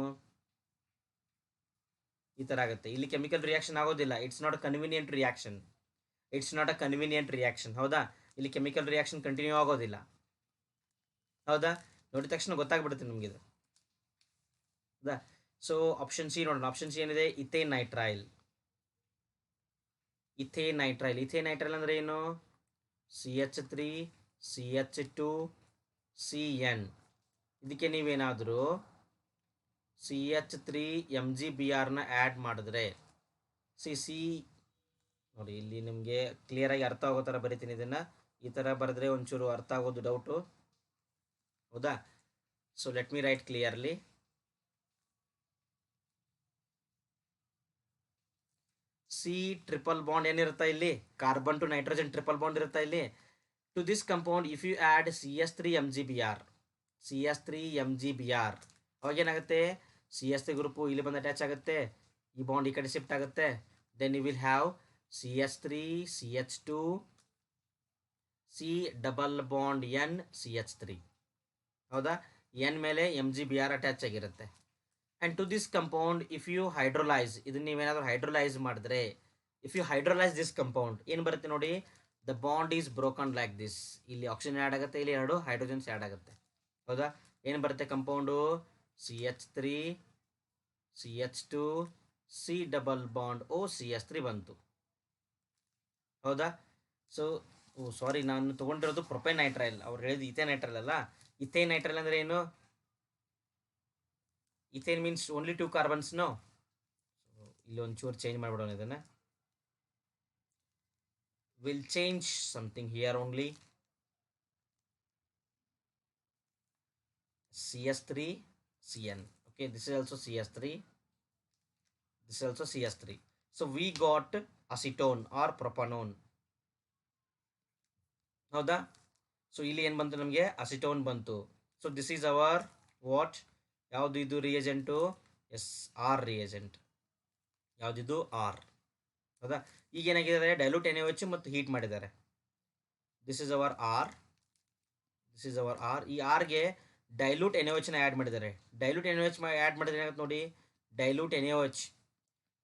ಈ ಥರ ಆಗುತ್ತೆ. ಇಲ್ಲಿ ಕೆಮಿಕಲ್ ರಿಯಾಕ್ಷನ್ ಆಗೋದಿಲ್ಲ. It's not a convenient reaction. ಹೌದಾ? ಇಲ್ಲಿ ಕೆಮಿಕಲ್ ರಿಯಾಕ್ಷನ್ ಕಂಟಿನ್ಯೂ ಆಗೋದಿಲ್ಲ. ಹೌದಾ? ನೋಡಿದ ತಕ್ಷಣ ಗೊತ್ತಾಗ್ಬಿಡುತ್ತೆ ನಿಮಗಿದು. ಹೌದಾ? ಸೊ ಆಪ್ಷನ್ ಸಿ ನೋಡೋಣ. ಆಪ್ಷನ್ ಸಿ ಏನಿದೆ? ಇಥೇನ್ ನೈಟ್ರೈಲ್ ಅಂದರೆ ಏನು? CH3 CH2 CN. ಇದಕ್ಕೆ ನೀವೇನಾದರೂ CH3 MgBrನ ಆ್ಯಡ್ ಮಾಡಿದ್ರೆ ನೋಡಿ, ಇಲ್ಲಿ ನಿಮಗೆ ಕ್ಲಿಯರಾಗಿ ಅರ್ಥ ಆಗೋ ಥರ ಬರಿತೀನಿ ಇದನ್ನು. ಈ ಥರ ಬರೆದ್ರೆ ಒಂಚೂರು ಅರ್ಥ ಆಗೋದು ಡೌಟು. ಹೌದಾ? So let me write clearly. C triple bond ಏನಿರುತ್ತೆ ಇಲ್ಲಿ? Carbon to nitrogen triple bond ಇರುತ್ತೆ ಇಲ್ಲಿ. To this compound if you add CH3 MgBr, ಅವಾಗ ಏನಾಗುತ್ತೆ? CH3 ಗ್ರೂಪು ಇಲ್ಲಿ ಬಂದು ಅಟ್ಯಾಚ್ ಆಗುತ್ತೆ, ಈ ಬಾಂಡ್ ಈ ಕಡೆ ಶಿಫ್ಟ್ ಆಗುತ್ತೆ. Then you will have CH3 CH2 C double bond N CH3. ಹೌದಾ? ಎನ್ ಮೇಲೆ MgBr ಅಟ್ಯಾಚ್ ಆಗಿರುತ್ತೆ. And to this compound if you hydrolyse, ಇದನ್ನ ನೀವೇನಾದರೂ ಹೈಡ್ರೋಲೈಸ್ ಮಾಡಿದ್ರೆ, if you hydrolyse this compound ಏನು ಬರುತ್ತೆ ನೋಡಿ? The bond is broken like this. ಇಲ್ಲಿ ಆಕ್ಸಿಜನ್ ಆ್ಯಡ್ ಆಗುತ್ತೆ, ಇಲ್ಲಿ 2 ಹೈಡ್ರೋಜನ್ಸ್ ಆ್ಯಡ್ ಆಗುತ್ತೆ. ಹೌದಾ? ಏನು ಬರುತ್ತೆ compound? CH3 CH2 C double bond O CH3 ಬಂತು. ಹೌದಾ? ಸೊ ಸಾರಿ, ನಾನು ತೊಗೊಂಡಿರೋದು ಪ್ರೊಪೇನ್ ನೈಟ್ರೈಲ್. ಅವ್ರು ಹೇಳಿದ್ದು ಇಥೇನ್ ನೈಟ್ರೈಲ್ ಅಲ್ಲ. ಇಥೇನ್ ನೈಟ್ರೈಲ್ ಅಂದರೆ ಏನು? Ethane means only 2 carbons. No, ಇಲ್ಲಿ ಒಂಚೂರು ಚೇಂಜ್ ಮಾಡಿಬಿಡೋಣ ಇದನ್ನು. Will change something here only. CH3 CN. Okay, this is also CH3. This is also CH3. So we got acetone or propanone. ಹೌದಾ? ಸೊ ಇಲ್ಲಿ ಏನು ಬಂತು ನಮಗೆ? ಅಸಿಟೋನ್ ಬಂತು. So this is our what? ಯಾವುದು ಇದು ರಿಯೇಜೆಂಟು? Yes, R reagent. ಯಾವುದಿದು? R. ಹೌದಾ? ಈಗ ಏನಾಗಿದ್ದಾರೆ? ಡೈಲ್ಯೂಟ್ NaOH ಮತ್ತು ಹೀಟ್ ಮಾಡಿದ್ದಾರೆ. This is our R. ಈ ಆರ್ಗೆ ಡೈಲ್ಯೂಟ್ NaOHನ ಆ್ಯಡ್ ಮಾಡಿದ್ದಾರೆ. ಡೈಲ್ಯೂಟ್ NaOH ಆ್ಯಡ್ ಮಾಡಿದ್ರೆ ಏನಾಗುತ್ತೆ ನೋಡಿ? Dilute NaOH.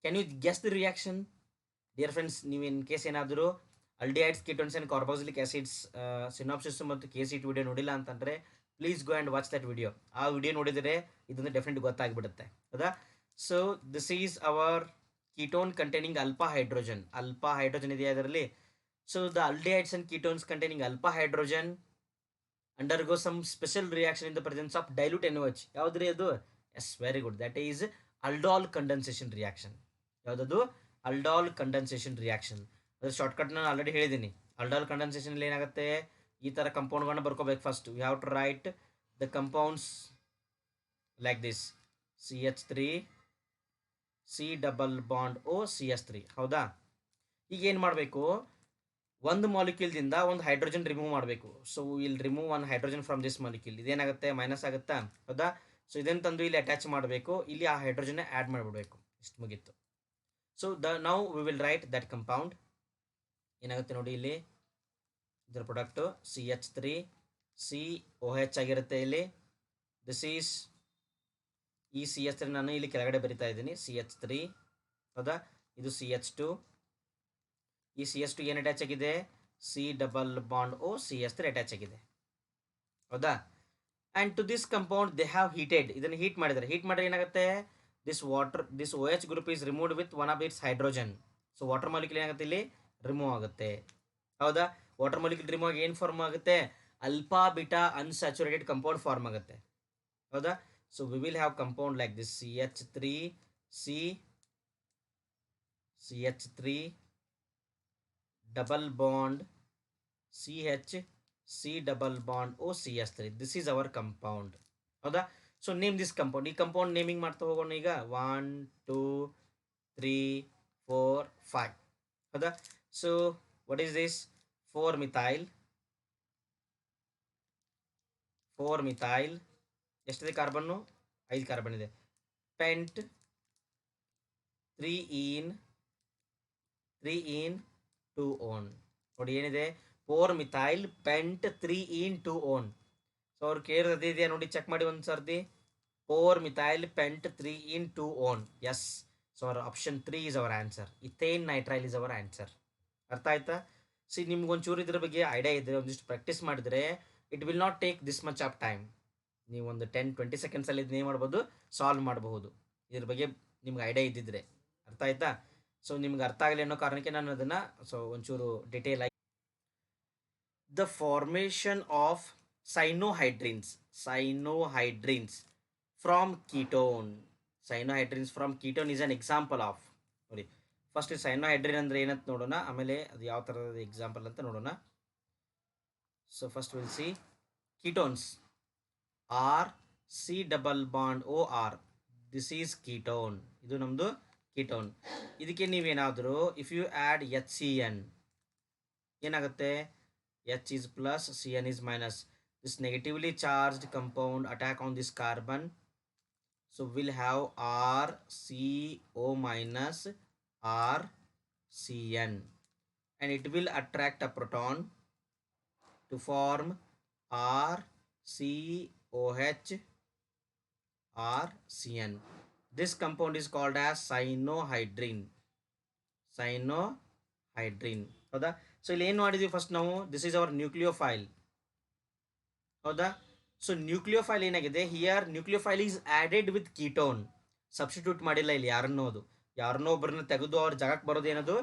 Can you guess the reaction? Dear friends, ನೀವು ಇನ್ ಕೇಸ್ ಏನಾದರೂ aldehydes, ketones and carboxylic acids synopsis ಮತ್ತು KCET ವಿಡಿಯೋ ನೋಡಿಲ್ಲ ಅಂತಂದರೆ please go and watch that video. ಆ ವಿಡಿಯೋ ನೋಡಿದರೆ ಇದೊಂದು ಡೆಫಿನೆಟ್ ಗೊತ್ತಾಗ್ಬಿಡುತ್ತೆ. ಹೌದಾ? So this is our ketone containing alpha hydrogen ಇದೆಯಾ ಅದರಲ್ಲಿ? So the aldehydes and ketones containing alpha hydrogen undergo some special reaction in the presence of dilute NaOH. ಯಾವುದ್ರಿ ಅದು? Yes, very good. That is aldol condensation reaction. ಯಾವುದದು? Aldol condensation reaction. ಅದ್ರ shortcut ನಾನು already ಹೇಳಿದ್ದೀನಿ. Aldol ಕಂಡೆನ್ಸೇಷನಲ್ಲಿ ಏನಾಗುತ್ತೆ? ಈ ಥರ ಕಂಪೌಂಡ್ಗಳನ್ನ ಬರ್ಕೋಬೇಕು. First you have to write the compounds like this: CH3 C double bond O CH3. ಹೌದಾ? ಈಗ ಏನು ಮಾಡಬೇಕು? ಒಂದು ಮಾಲಿಕ್ಯೂಲ್ದಿಂದ ಒಂದು ಹೈಡ್ರೋಜನ್ ರಿಮೂವ್ ಮಾಡಬೇಕು. ಸೊ ಇಲ್ಲಿ remove one hydrogen from this molecule. ಇದೇನಾಗುತ್ತೆ? ಮೈನಸ್ ಆಗುತ್ತಾ? ಹೌದಾ? ಸೊ ಇದನ್ನು ತಂದು ಇಲ್ಲಿ ಅಟ್ಯಾಚ್ ಮಾಡಬೇಕು. ಇಲ್ಲಿ ಆ ಹೈಡ್ರೋಜನ್ನ ಆ್ಯಡ್ ಮಾಡಿಬಿಡಬೇಕು. ಇಷ್ಟು ಮುಗೀತು. So now we will right that compound. ಏನಾಗುತ್ತೆ ನೋಡಿ, ಇಲ್ಲಿ ಇದರ ಪ್ರಾಡಕ್ಟು CH3 COH ಆಗಿರುತ್ತೆ. ಇಲ್ಲಿ ದಿಸ್ ಈಸ್ ಈ CH3 ನಾನು ಇಲ್ಲಿ ಕೆಳಗಡೆ ಬರಿತಾ ಇದ್ದೀನಿ, CH3. ಹೌದಾ? ಇದು CH2. ಈ CH2 ಏನು ಅಟ್ಯಾಚ್ ಆಗಿದೆ? C double bond O C S three attach ಆಗಿದೆ. ಹೌದಾ? And to this compound they have heated, ಇದನ್ನು ಹೀಟ್ ಮಾಡಿದ್ದಾರೆ. ಹೀಟ್ ಮಾಡಿದ್ರೆ ಏನಾಗುತ್ತೆ, this O H group is removed with one of its hydrogen. So water molecule ಏನಾಗುತ್ತೆ ಇಲ್ಲಿ remove ಆಗುತ್ತೆ. ಹೌದಾ? ವಾಟರ್ ಮಾಲಿಕ್ಯೂಲ್ ರಿಮೂವ್ ಆಗಿ ಏನು ಫಾರ್ಮ್ ಆಗುತ್ತೆ, alpha beta unsaturated compound form ಆಗುತ್ತೆ. ಹೌದಾ? So we will have compound like this CH3 CH3 double bond CH C double bond O CS3. This is our compound. ಹೌದಾ? So name this compound. ಈ compound naming ಮಾಡ್ತಾ ಹೋಗೋಣ ಈಗ. 1 2 3 4 5. ಹೌದಾ? So what is this? 4 methyl. ಎಷ್ಟಿದೆ carbon? 5 carbon ಇದೆ. Pent 3 in 2 on. ನೋಡಿ ಏನಿದೆ, 4 methyl pent 3 in 2 on. So ಅವ್ರು ಕೇಳಿರೋದು ಇದೆಯಾ ನೋಡಿ, ಚೆಕ್ ಮಾಡಿ ಒಂದು ಸರ್ತಿ. 4 methyl pent 3 in 2 on. Yes. So our option 3 is our answer. Ethane ನೈಟ್ರೈಲ್ is our answer. ಅರ್ಥ ಆಯ್ತಾ? ಸಿ ನಿಮ್ಗೊಂಚೂರು ಇದ್ರ ಬಗ್ಗೆ ಐಡಿಯಾ ಇದ್ದರೆ, ಒಂದಿಷ್ಟು ಪ್ರಾಕ್ಟೀಸ್ ಮಾಡಿದರೆ it will not take this much of time. ನೀವು ಒಂದು 10-20 ಸೆಕೆಂಡ್ಸಲ್ಲಿ ಇದನ್ನ ಏನು ಮಾಡ್ಬೋದು, ಸಾಲ್ವ್ ಮಾಡಬಹುದು. ಇದ್ರ ಬಗ್ಗೆ ನಿಮ್ಗೆ ಐಡಿಯಾ ಇದ್ದಿದ್ರೆ. ಅರ್ಥ ಆಯ್ತಾ? ಸೊ ನಿಮ್ಗೆ ಅರ್ಥ ಆಗಲಿ ಅನ್ನೋ ಕಾರಣಕ್ಕೆ ನಾನು ಅದನ್ನು ಒಂಚೂರು ಡಿಟೇಲ್ ಆಗಿ. The formation of cyanohydrins from ketone. Cyanohydrins from ketone is an example of. ನೋಡಿ, ಫಸ್ಟ್ ಸೈನೋಹೈಡ್ರಿನ್ ಅಂದರೆ ಏನಂತ ನೋಡೋಣ, ಆಮೇಲೆ ಅದು ಯಾವ ಥರದ ಎಕ್ಸಾಂಪಲ್ ಅಂತ ನೋಡೋಣ. So first will see ketones R C double bond O R. This is ketone. ಇದು ನಮ್ಮದು ಕೀಟೋನ್. ಇದಕ್ಕೆ ನೀವೇನಾದರೂ ಇಫ್ ಯು ಆ್ಯಡ್ HCN ಏನಾಗುತ್ತೆ, H is plus, CN is minus. This negatively charged compound attack on this carbon. So we'll have RCO minus RCN. And it will attract a proton to form RCOH RCN. This compound is called as cyanohydrin. ಹೌದಾ? So ಇಲ್ಲಿ ಏನು ಮಾಡಿದ್ವಿ first ನಾವು, this is our nucleophile. ಹೌದಾ? So nucleophile ಏನಾಗಿದೆ, here nucleophile is added with ketone. Substitute ಮಾಡಿಲ್ಲ ಇಲ್ಲಿ ಯಾರನ್ನೋ ಒಬ್ಬರನ್ನ ತೆಗೆದು ಅವ್ರ ಜಾಗಕ್ಕೆ ಬರೋದು ಏನದು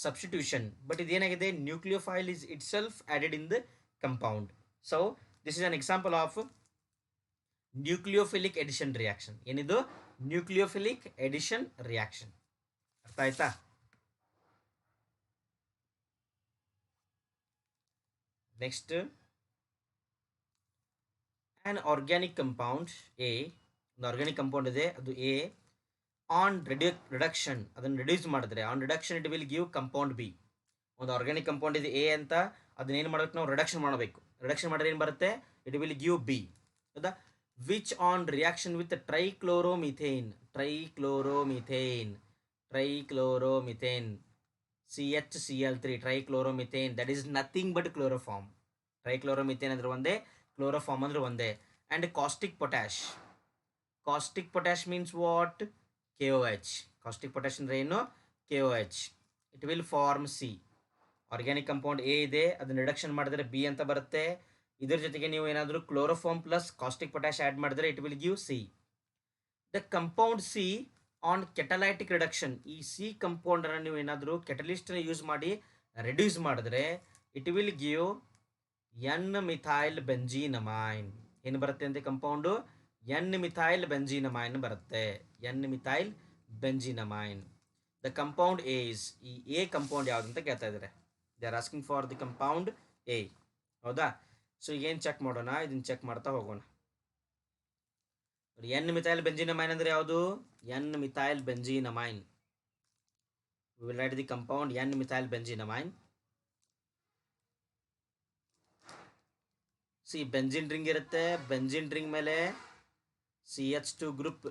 ಸಬ್ಸ್ಟಿಟ್ಯೂಷನ್. ಬಟ್ ಇದೇನಾಗಿದೆ, nucleophile is itself added in the compound. So this is an example of nucleophilic addition reaction. ಏನಿದು ನ್ಯೂಕ್ಲಿಯೋಫಿಲಿಕ್ ಎಡಿಷನ್ ರಿಯಾಕ್ಷನ್. ಅರ್ಥ ಆಯ್ತಾ? Next, an organic compound A, ಒಂದು ಆರ್ಗ್ಯಾನಿಕ್ ಕಂಪೌಂಡ್ ಇದೆ, ಅದು A. ಆನ್ ರಿಡಕ್ಷನ್, ಅದನ್ನು reduce ಮಾಡಿದ್ರೆ, on reduction it will give compound B. ಒಂದು organic compound ಇದೆ A ಅಂತ, ಅದನ್ನೇನು ಮಾಡಬೇಕು ನಾವು, ರಿಡಕ್ಷನ್ ಮಾಡಬೇಕು. ರಿಡಕ್ಷನ್ ಮಾಡಿದ್ರೆ ಏನು ಬರುತ್ತೆ, ಇಟ್ ವಿಲ್ ಗಿವ್ B. ಹೌದಾ? Which on reaction with trichloromethane CHCl3, trichloromethane, that is nothing but chloroform. Trichloromethane ಅಂದ್ರೆ ಒಂದೇ, ಕ್ಲೋರೋಫಾರ್ಮ್ ಅಂದ್ರೆ ಒಂದೇ. And caustic potash means what, KOH. Caustic potash ಅಂದರೆ ಏನು, KOH. It will form C. Organic compound A ಇದೆ, ಅದನ್ನ reduction ಮಾಡಿದ್ರೆ B ಅಂತ ಬರುತ್ತೆ. ಇದ್ರ ಜೊತೆಗೆ ನೀವು ಏನಾದರೂ chloroform plus caustic potash add ಮಾಡಿದ್ರೆ it will give C. The compound C on catalytic reduction, ಈ C ಕಂಪೌಂಡನ್ನು ನೀವು ಏನಾದರೂ ಕೆಟಲಿಸ್ಟನ್ನ ಯೂಸ್ ಮಾಡಿ ರಿಡ್ಯೂಸ್ ಮಾಡಿದ್ರೆ it will give N methyl benzenamine. ಏನು ಬರುತ್ತೆ ಅಂತ ಕಂಪೌಂಡು, N-ಮಿಥೈಲ್ ಬೆಂಜೀನಮೈನ್ ಬರುತ್ತೆ. N methyl benzenamine. The compound A is, ಈ A ಕಂಪೌಂಡ್ ಯಾವುದು ಅಂತ ಕೇಳ್ತಾ ಇದ್ದಾರೆ. They are asking for the compound A. ಹೌದಾ? ಸೊ ಏನು ಚೆಕ್ ಮಾಡೋಣ, ಇದನ್ನು ಚೆಕ್ ಮಾಡ್ತಾ ಹೋಗೋಣ. N-ಮಿಥೈಲ್ ಬೆಂಜೀನಮೈನ್ ಅಂದರೆ ಯಾವುದು, N methyl benzenamine. We will write the compound N methyl benzenamine. See benzene ring ಇರುತ್ತೆ, ಬೆಂಜಿನ್ ರಿಂಗ್ ಮೇಲೆ CH2 ಗ್ರೂಪ್,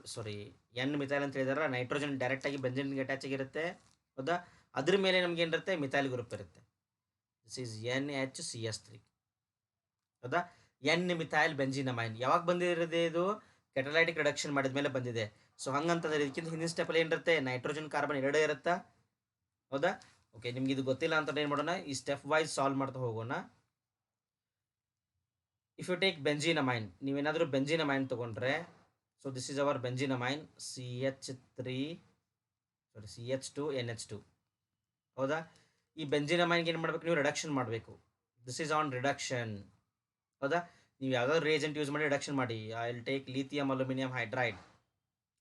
N-ಮಿಥೈಲ್ ಅಂತ ಹೇಳಿದಾರೆ, ನೈಟ್ರೋಜನ್ ಡೈರೆಕ್ಟಾಗಿ ಬೆಂಜಿನ್ ರಿಂಗ್ ಅಟ್ಯಾಚ್ ಆಗಿರುತ್ತೆ. ಹೌದಾ? ಅದ್ರ ಮೇಲೆ ನಮ್ಗೆ ಏನಿರುತ್ತೆ, ಮಿಥೈಲ್ ಗ್ರೂಪ್ ಇರುತ್ತೆ. This is NHCS3. ಹೌದಾ? N-ಮಿಥೈಲ್ ಬೆಂಜಿನಮೈನ್ ಯಾವಾಗ ಬಂದಿರೋದೇ, ಇದು ಕೆಟಲೈಟಿಕ್ ರಿಡಕ್ಷನ್ ಮಾಡಿದ ಮೇಲೆ ಬಂದಿದೆ. ಸೊ ಹಂಗಂತಂದ್ರೆ ಇದಕ್ಕಿಂತ ಹಿಂದಿನ ಸ್ಟೆಪಲ್ಲಿ ಏನಿರುತ್ತೆ, ನೈಟ್ರೋಜನ್ ಕಾರ್ಬನ್ ಎರಡೇ ಇರುತ್ತಾ. ಹೌದಾ? ಓಕೆ, ನಿಮ್ಗೆ ಇದು ಗೊತ್ತಿಲ್ಲ ಅಂತ ಏನು ಮಾಡೋಣ, ಈ ಸ್ಟೆಪ್ ವೈಸ್ ಸಾಲ್ವ್ ಮಾಡ್ತಾ ಹೋಗೋಣ. ಇಫ್ ಯು ಟೇಕ್ ಬೆಂಜಿನಮೈನ್, ನೀವೇನಾದರೂ ಬೆಂಜಿನಮೈನ್ ತೊಗೊಂಡ್ರೆ, so this is our benzenamine CH2NH2. ಹೌದಾ? ಈ ಬೆಂಜಿನಮೈನ್ಗೆ ಏನು ಮಾಡಬೇಕು, ನೀವು ರಿಡಕ್ಷನ್ ಮಾಡಬೇಕು. This is on reduction. ಹೌದಾ? ನೀವು ಯಾವುದಾದ್ರು ರಿಯೇಜೆಂಟ್ ಯೂಸ್ ಮಾಡಿ ರಿಡಕ್ಷನ್ ಮಾಡಿ. I will take lithium aluminium hydride.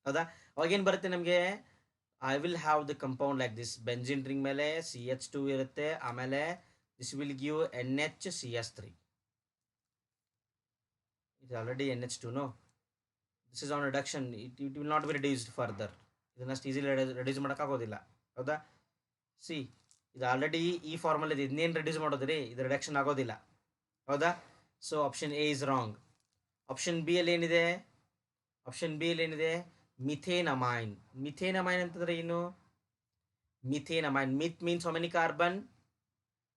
ಹೌದಾ? ಅವಾಗೇನು ಬರುತ್ತೆ ನಮಗೆ, I will have the compound like this. Benzene ring ಮೇಲೆ CH2 ಇರುತ್ತೆ, ಆಮೇಲೆ ದಿಸ್ ವಿಲ್ ಗಿವ್ NHCS3. ಇದು already NH2, no? This is on reduction. It will not be reduced further. ಇದನ್ನಷ್ಟು easily reduce ಮಾಡೋಕ್ಕಾಗೋದಿಲ್ಲ. ಹೌದಾ? ಸಿ, ಇದು ಆಲ್ರೆಡಿ ಈ formal ಇದೆ, ಇದನ್ನೇನು ರಿಡ್ಯೂಸ್ ಮಾಡೋದ್ರಿ, ಇದು ರಿಡಕ್ಷನ್ ಆಗೋದಿಲ್ಲ. ಹೌದಾ? So option A is wrong. Option B ಅಲ್ಲಿ ಏನಿದೆ, ಮಿಥೇನಮೈನ್. ಮಿಥೇನಮೈನ್ ಅಂತಂದ್ರೆ ಏನು? Methanamine, meth means how many carbon?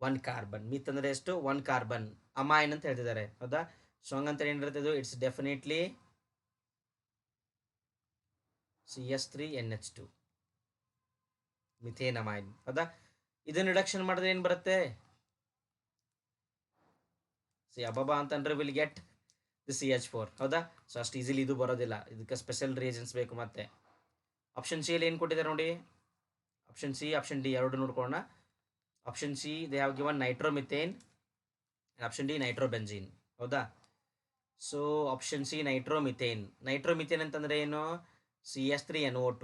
1 carbon. Meth ಅಂದರೆ ಎಷ್ಟು? 1 ಕಾರ್ಬನ್. ಅಮೈನ್ ಅಂತ ಹೇಳ್ತಿದ್ದಾರೆ. ಹೌದಾ? ಸೊ ಹಂಗಂತ ಏನಿರುತ್ತೆ ಇದು, ಇಟ್ಸ್ ಡೆಫಿನೆಟ್ಲಿ CH3NH2, ಮಿಥೇನಮೈನ್. ಹೌದಾ? ಇದನ್ನು ರಿಡಕ್ಷನ್ ಮಾಡಿದ್ರೆ ಏನು ಬರುತ್ತೆ? ಅಬಬಾ ಅಂತಂದ್ರೆ ವಿಲ್ ಗೆಟ್ ದಿ CH4. ಹೌದಾ? ಸೊ ಅಷ್ಟು ಈಸಿಲಿ ಇದು ಬರೋದಿಲ್ಲ, ಇದಕ್ಕೆ ಸ್ಪೆಷಲ್ ರಿಯೇಜನ್ಸ್ ಬೇಕು. ಮತ್ತೆ ಆಪ್ಷನ್ ಸಿ ಅಲ್ಲಿ ಏನು ಕೊಟ್ಟಿದ್ದಾರೆ ನೋಡಿ, ಆಪ್ಷನ್ ಸಿ, ಆಪ್ಷನ್ ಡಿ ಎರಡು ನೋಡ್ಕೊಳ್ಳೋಣ. Option C they have given nitromethane, option D nitrobenzene. ಹೌದಾ? ಸೊ ಆಪ್ಷನ್ ಸಿ ನೈಟ್ರೋಮಿಥೇನ್ ಅಂತಂದ್ರೆ ಏನು? CH3NO2.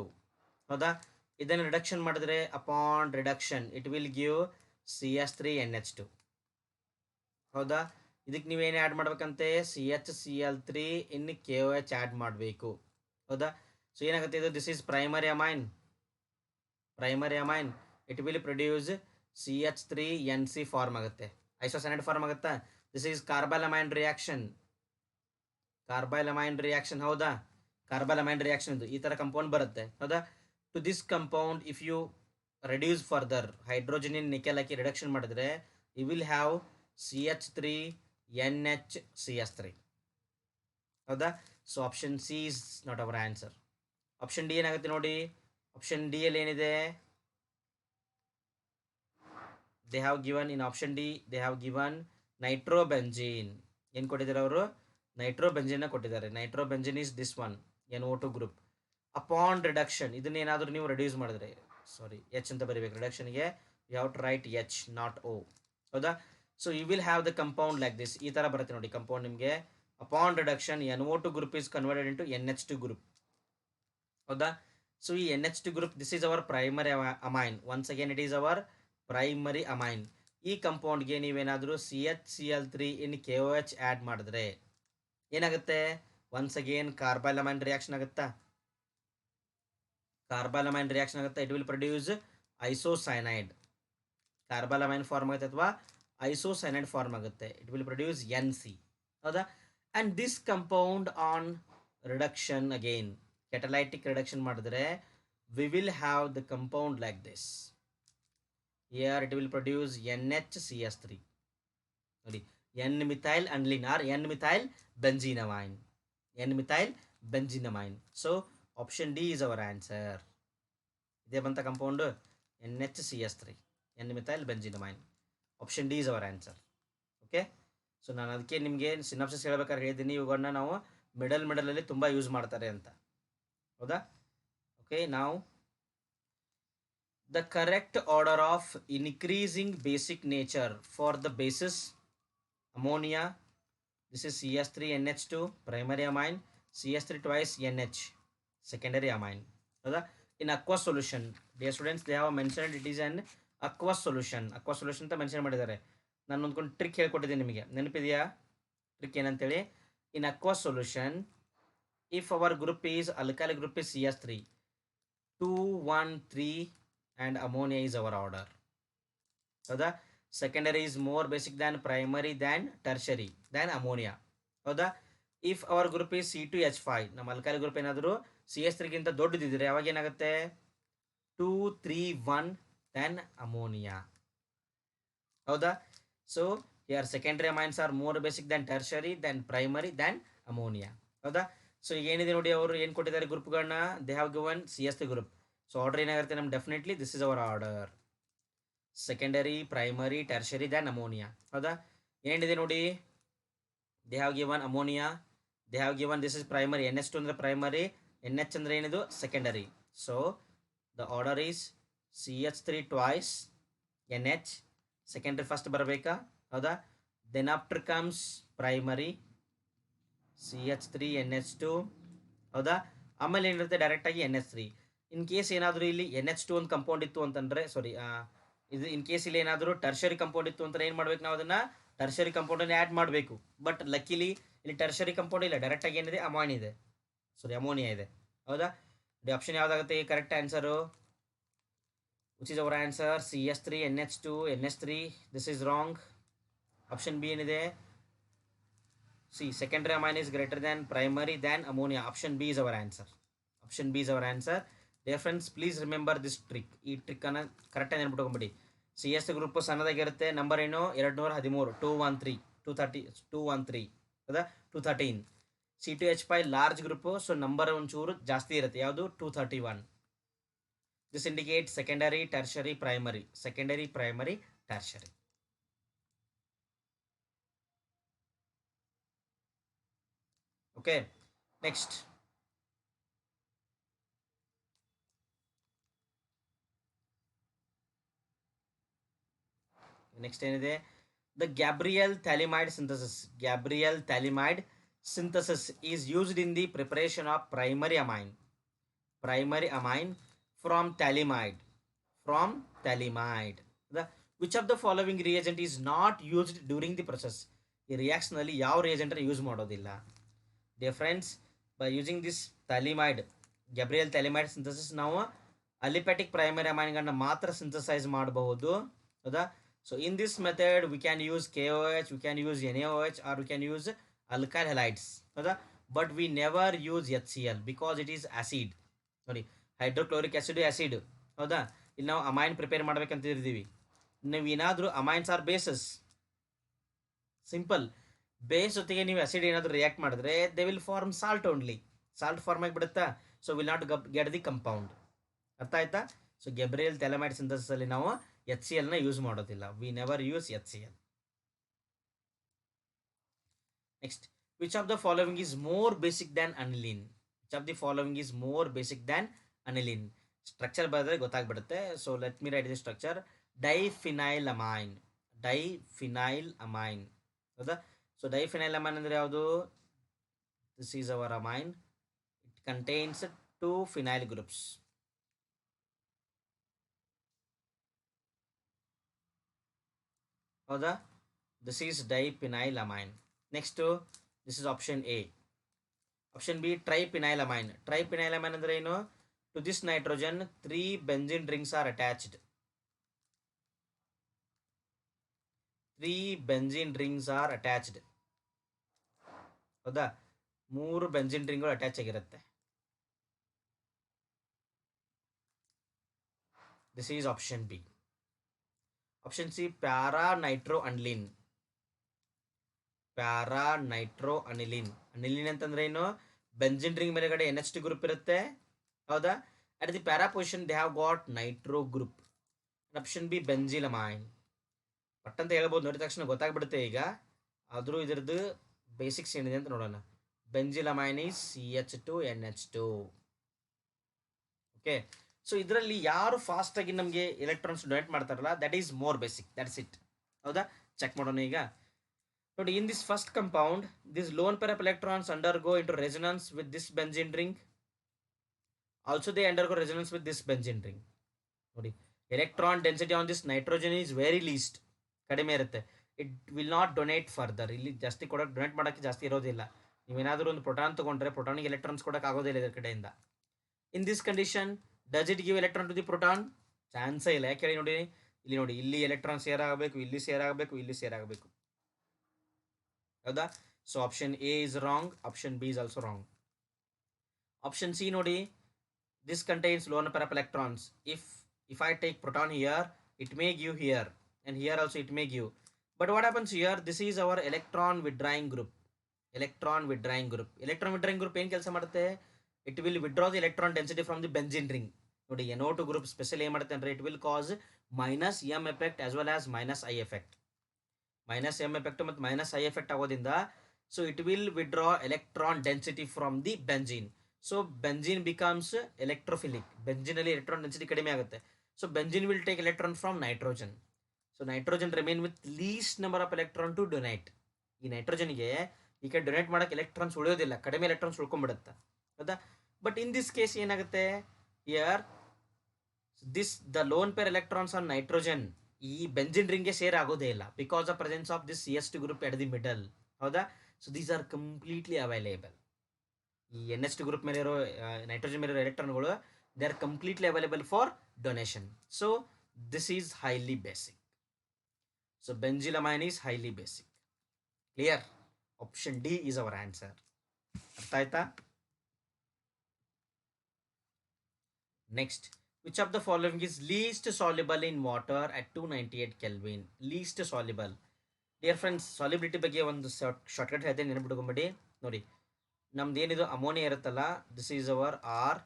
ಹೌದಾ? ಇದನ್ನು ರಿಡಕ್ಷನ್ ಮಾಡಿದ್ರೆ, upon reduction it will give CH3NH2. ಹೌದಾ? ಇದಕ್ಕೆ ನೀವೇನು ಆ್ಯಡ್ ಮಾಡ್ಬೇಕಂತೆ? CHCl3 ಇನ್ KOH ಆ್ಯಡ್ ಮಾಡಬೇಕು. ಹೌದಾ? ಸೊ ಏನಾಗುತ್ತೆ ಇದು, this is primary amine. It will produce CH3NC form ಆಗುತ್ತೆ, ಐಸೋಸೈನೈಡ್ ಫಾರ್ಮ್ ಆಗುತ್ತಾ? This is carbylamine reaction. ಹೌದಾ? ಕಾರ್ಬೈಲಮೈನ್ ರಿಯಾಕ್ಷನ್ ಇದು ಈ ಥರ ಕಂಪೌಂಡ್ ಬರುತ್ತೆ. ಹೌದಾ? To this compound if you reduce further, hydrogen in nickel ಹಾಕಿ ರಿಡಕ್ಷನ್ ಮಾಡಿದ್ರೆ, ಯು ವಿಲ್ ಹ್ಯಾವ್ CH3NHCS3. ಹೌದಾ? So option C is not our answer. Option D ಏನಾಗುತ್ತೆ ನೋಡಿ, ಆಪ್ಷನ್ ಡಿ ಅಲ್ಲಿ ಏನಿದೆ, ದೇ ಹ್ಯಾವ್ ಗಿವನ್ ನೈಟ್ರೋಬೆಂಜಿನ್. ಏನು ಕೊಟ್ಟಿದ್ದಾರೆ ಅವರು? ನೈಟ್ರೋಬೆಂಜಿನ್ನ ಕೊಟ್ಟಿದ್ದಾರೆ. Nitrobenzene is this one, NO2 group. Upon reduction, ಇದನ್ನೇನಾದರೂ ನೀವು ರೆಡ್ಯೂಸ್ ಮಾಡಿದ್ರೆ, ಎಚ್ ಅಂತ ಬರೀಬೇಕು ರಿಡಕ್ಷನ್ಗೆ, you have to write H, not O. ಹೌದಾ? So you will have the compound like this. ಈ ಥರ ಬರುತ್ತೆ ನೋಡಿ ಕಂಪೌಂಡ್ ನಿಮಗೆ. Upon reduction NO2 group is converted into NH2 group. ಹೌದಾ? ಸೊ ಈ NH2 group, this is our primary amine. Once again it is our primary amine. ಈ ಕಂಪೌಂಡ್ಗೆ ನೀವೇನಾದರೂ CHCl3 in KOH add ಮಾಡಿದ್ರೆ ಏನಾಗುತ್ತೆ? ಒನ್ಸ್ ಅಗೇನ್ ಕಾರ್ಬೈಲಮೈನ್ ರಿಯಾಕ್ಷನ್ ಆಗುತ್ತಾ? It will produce isocyanide. Carbylamine form ಆಗುತ್ತೆ ಅಥವಾ isocyanide form ಆಗುತ್ತೆ. It will produce NC. ಹೌದಾ? And this compound on reduction again, catalytic reduction ಮಾಡಿದ್ರೆ, we will have the compound like this. Here it will produce NHCS3. ನೋಡಿ, N-methyl aniline or N-methyl benzenamine. So option D is our answer. ಇದೇ ಬಂತ compound NHCS3, N-methyl benzenamine. Option D is our answer. Okay? So ನಾನು ಅದಕ್ಕೆ ನಿಮಗೆ synopsis ಹೇಳ್ಬೇಕಾದ್ರೆ ಹೇಳಿದ್ದೀನಿ, ಇವುಗಳನ್ನ ನಾವು ಮಿಡಲಲ್ಲಿ ತುಂಬ ಯೂಸ್ ಮಾಡ್ತಾರೆ ಅಂತ. ಹೌದಾ? ಓಕೆ, ನಾವು the correct order of increasing basic nature for the bases ammonia, this is CH3NH2 primary amine, CH3 twice NH secondary amine. In aqueous solution, dear students, they have mentioned it is an aqueous solution ಅಂತ mention ಮಾಡಿದ್ದಾರೆ. ನಾನು ಒಂದ್ಕೊಂಡು trick ಹೇಳ್ಕೊಟ್ಟಿದ್ದೀನಿ ನಿಮಗೆ, ನೆನಪಿದೆಯಾ? Trick ಏನಂತೇಳಿ, in aqueous solution, if our group is alkyl group is CH3, 2 1 3 and ammonia is our order. ಹೌದಾ? Secondary is more basic than primary than tertiary than ammonia. ಹೌದಾ? If hour group is C2H5, ನಮ್ಮ alkyl group ಏನಾದರೂ CH3ಗಿಂತ ದೊಡ್ಡದಿದ್ರೆ ಅವಾಗ ಏನಾಗುತ್ತೆ? 2 3 1 than ammonia. ಹೌದಾ? So here secondary amines are more basic than tertiary than primary than ammonia. ಹೌದಾ? So ಈಗ ಏನಿದೆ ನೋಡಿ, ಅವರು ಏನು ಕೊಟ್ಟಿದ್ದಾರೆ ಗ್ರೂಪ್ಗಳನ್ನ, they have given CH3 group. So order ಏನಾಗಿರುತ್ತೆ ನಮ್ಗೆ? Definitely this is our order. Secondary, primary, tertiary, then ammonia. ಹೌದಾ? ಏನಿದೆ ನೋಡಿ, they have given ammonia, they have given this is primary, NH2 ಅಂದರೆ ಪ್ರೈಮರಿ, NH ಅಂದರೆ ಏನಿದು secondary. So the order is CH3 twice NH, secondary first ಬರಬೇಕಾ? ಹೌದಾ? Then after comes primary CH3 NH2. ಹೌದಾ? ಆಮೇಲೆ ಏನಿರುತ್ತೆ ಡೈರೆಕ್ಟಾಗಿ NH3. ಇನ್ ಕೇಸ್ ಏನಾದರೂ ಇಲ್ಲಿ NH2 ಒಂದು ಕಂಪೌಂಡ್ ಇತ್ತು ಅಂತಂದರೆ, ಸಾರಿ, ಇದು ಇನ್ ಕೇಸ್ ಇಲ್ಲಿ ಏನಾದರೂ ಟರ್ಷರಿ ಕಂಪೌಂಡ್ ಇತ್ತು ಅಂತ ಏನು ಮಾಡ್ಬೇಕು ನಾವು ಅದನ್ನು ಟರ್ಷರಿ ಕಂಪೌಂಡನ್ನು ಆ್ಯಡ್ ಮಾಡಬೇಕು. ಬಟ್ ಲಕ್ಕಿಲಿ ಇಲ್ಲಿ ಟರ್ಷರಿ ಕಂಪೌಂಡ್ ಇಲ್ಲ, ಡೈರೆಕ್ಟಾಗಿ ಏನಿದೆ ಅಮೋನಿಯಾ ಇದೆ, ಸಾರಿ ಅಮೋನಿಯಾ ಇದೆ. ಹೌದಾ? ಆಪ್ಷನ್ ಯಾವುದಾಗುತ್ತೆ correct answer? Which is our answer? CH3 NH2 NH3. This is wrong. Option B ಏನಿದೆ? secondary amine is greater than primary than ammonia. Option B is our answer. Option B is our answer. Dear friends, please remember this trick. ಈ trick ಅನ್ನು ಕರೆಕ್ಟಾಗಿ ನೆನ್ಬಿಟ್ಕೊಂಬಿಡಿ. CS group ಸಣ್ಣದಾಗಿರುತ್ತೆ. Number ಏನು? 213 213 230 213 ಹೌದಾ? 213. C2H5 large group, so number ಒಂಚೂರು ಜಾಸ್ತಿ ಇರುತ್ತೆ. ಯಾವುದು? 231. This indicate secondary, tertiary, primary, secondary, primary, tertiary. Okay, next ಏನಿದೆ? The Gabriel phthalimide synthesis. Gabriel phthalimide synthesis is used in the preparation of primary amine. Primary amine from phthalimide. From phthalimide. Which of the following reagent is not used during the process. ಈ ರಿಯಾಕ್ಷನಲ್ಲಿ ಯಾವ reagent use ಮಾಡೋದಿಲ್ಲ. Dear friends, by using this phthalimide, Gabriel phthalimide synthesis, ನಾವು aliphatic primary ಅಮೈನ್ಗಳನ್ನ ಮಾತ್ರ synthesise ಮಾಡಬಹುದು. ಹೌದಾ? So in this method we can use KOH, we can use NaOH, or we can use alkyl halides. ಹೌದಾ? But we never use HCl because it is acid. ನೋಡಿ, hydrochloric acid acid. ಹೌದಾ? ಇಲ್ಲಿ ನಾವು amine prepare ಮಾಡ್ಬೇಕಂತ ಇದ್ದೀವಿ. ನೀವು ಏನಾದರೂ amines are bases, simple. Base ಜೊತೆಗೆ ನೀವು ಆಸಿಡ್ ಏನಾದರೂ ರಿಯಾಕ್ಟ್ ಮಾಡಿದ್ರೆ they will form salt only. Salt form ಆಗಿಬಿಡುತ್ತಾ? So will not get the compound. ಅರ್ಥ ಆಯ್ತಾ? ಸೊ ಗ್ಯಾಬ್ರಿಯಲ್ ಥ್ಯಾಲಿಮೈಡ್ ಸಿಂಥಸಿಸ್ ಅಲ್ಲಿ ನಾವು HClನ ಯೂಸ್ ಮಾಡೋದಿಲ್ಲ. We never use HCl. Next, which of the following is more basic than aniline? Which of the following is more basic than aniline? Structure ಬರೆದ್ರೆ ಗೊತ್ತಾಗ್ಬಿಡುತ್ತೆ. So let me write the structure. Diphenyl amine. Diphenyl amine. ಹೌದಾ? So diphenyl amine ಅಂದರೆ ಯಾವುದು? This is our amine. It contains 2 phenyl groups. ಹೌದಾ? This is diphenyl amine. Next, this is option A. Option B ಟ್ರೈಫಿನೈಲ್ amine. Triphenyl amine ಅಂದರೆ ಏನು? To this nitrogen 3 benzene rings are attached. 3 benzene rings are attached. ಹೌದಾ? 3 benzene ರಿಂಗ್ಗಳು attach ಆಗಿರುತ್ತೆ. This is option B. Option C para nitro aniline. Para nitro aniline. Aniline ಅಂತಂದ್ರೆ ಏನು? Benzene ring ಮೇಲೆಗಡೆ NH2 group ಇರುತ್ತೆ. ಹೌದಾ? At the para position they have got nitro group. Option B benzyl amine. ಪಟ್ಟಂತ ಹೇಳ್ಬೋದು, ನೋಡಿದ ತಕ್ಷಣ ಗೊತ್ತಾಗ್ಬಿಡುತ್ತೆ ಈಗ. ಆದರೂ ಇದರದ್ದು ಬೇಸಿಕ್ಸ್ ಏನಿದೆ ಅಂತ ನೋಡೋಣ. Benzyl amine is CH2NH2. Okay, so ಇದರಲ್ಲಿ ಯಾರು ಫಾಸ್ಟಾಗಿ ನಮಗೆ ಎಲೆಕ್ಟ್ರಾನ್ಸ್ ಡೊನೇಟ್ ಮಾಡ್ತಾರಲ್ಲ, that is more basic. That's it. ಹೌದಾ? ಚೆಕ್ ಮಾಡೋಣ ಈಗ. ನೋಡಿ, in this first compound, this lone pair of electrons undergo into resonance with this benzene ring. Also they undergo resonance with this benzene ring. ನೋಡಿ, electron density on this nitrogen is very least, ಕಡಿಮೆ ಇರುತ್ತೆ. It will not donate further. ಇಲ್ಲಿ ಜಾಸ್ತಿ ಕೊಡೋಕೆ, donate ಮಾಡೋಕ್ಕೆ ಜಾಸ್ತಿ ಇರೋದಿಲ್ಲ. ನೀವೇನಾದರೂ ಒಂದು ಪ್ರೋಟಾನ್ ತೊಗೊಂಡ್ರೆ ಪ್ರೋಟಾನಿಗೆ ಎಲೆಕ್ಟ್ರಾನ್ಸ್ ಕೊಡೋಕೆ ಆಗೋದಿಲ್ಲ ಇದರ ಕಡೆಯಿಂದ. In this condition does it give electron to the proton? ಚಾನ್ಸೇ ಇಲ್ಲ. ಯಾಕೆ ಹೇಳಿ? ನೋಡಿ, ಇಲ್ಲಿ ನೋಡಿ, ಇಲ್ಲಿ ಎಲೆಕ್ಟ್ರಾನ್ ಸೇರ್ ಆಗಬೇಕು, ಇಲ್ಲಿ ಸೇರ್ ಆಗಬೇಕು, ಇಲ್ಲಿ ಸೇರ್ ಆಗಬೇಕು. ಹೌದಾ? So option A is wrong. Option B is also wrong. Option C ನೋಡಿ, this contains lone pair of electrons. If I take proton here, it may give here, and here also it may give. But what happens here? This is our electron withdrawing group. Electron withdrawing group. Electron withdrawing group ಏನು ಕೆಲಸ ಮಾಡುತ್ತೆ? It will withdraw the electron density from the benzene ring. ನೋಡಿ NO2 group special ಏನು ಮಾಡುತ್ತೆ ಅಂದರೆ it will cause minus M effect as well as minus I effect. Minus M effect ಮತ್ತು minus I effect ಆಗೋದ್ರಿಂದ so it will withdraw electron density from the benzene. So benzene becomes electrophilic. ಬೆಂಜಿನಲ್ಲಿ electron density ಕಡಿಮೆ ಆಗುತ್ತೆ. So benzene will take electron from nitrogen. So nitrogen remain with least number of electron to donate. ಈ ನೈಟ್ರೋಜನ್ಗೆ ಈ ಕಡೆ donate ಮಾಡೋಕ್ಕೆ electrons ಉಳಿಯೋದಿಲ್ಲ, ಕಡಿಮೆ electrons ಉಳ್ಕೊಂಡ್ಬಿಡುತ್ತೆ, ಹೌದಾ. ಬಟ್ ಇನ್ ದಿಸ್ ಕೇಸ್ ಏನಾಗುತ್ತೆ, here this the lone pair electrons on nitrogen ಈ ಬೆಂಜಿನ್ ರಿಂಗ್ಗೆ ಶೇರ್ ಆಗೋದೇ ಇಲ್ಲ because of presence of this CS2 group at the middle, ಹೌದಾ. So these are completely available. ಈ NH2 ಗ್ರೂಪ್ ಮೇಲೆ ಇರೋ nitrogen ಮೇಲೆ ಇರೋ ಎಲೆಕ್ಟ್ರಾನ್ಗಳು they are completely available for donation. So this is highly basic. So benzylamine is highly basic. Clear? Option D is our answer. ಅರ್ಥ ಆಯ್ತಾ? Next, which of the following is least soluble in water at 298 Kelvin? Least soluble. Dear friends, solubility ಬಗ್ಗೆ ಒಂದು shortcut ಹೇಳ್ತೇನೆ, ನೆನಪಿಟ್ಕೊಂಬಿಡಿ. ನೋಡಿ, ನಮ್ದು ಏನಿದು ammonia ಇರುತ್ತಲ್ಲ, this is our R.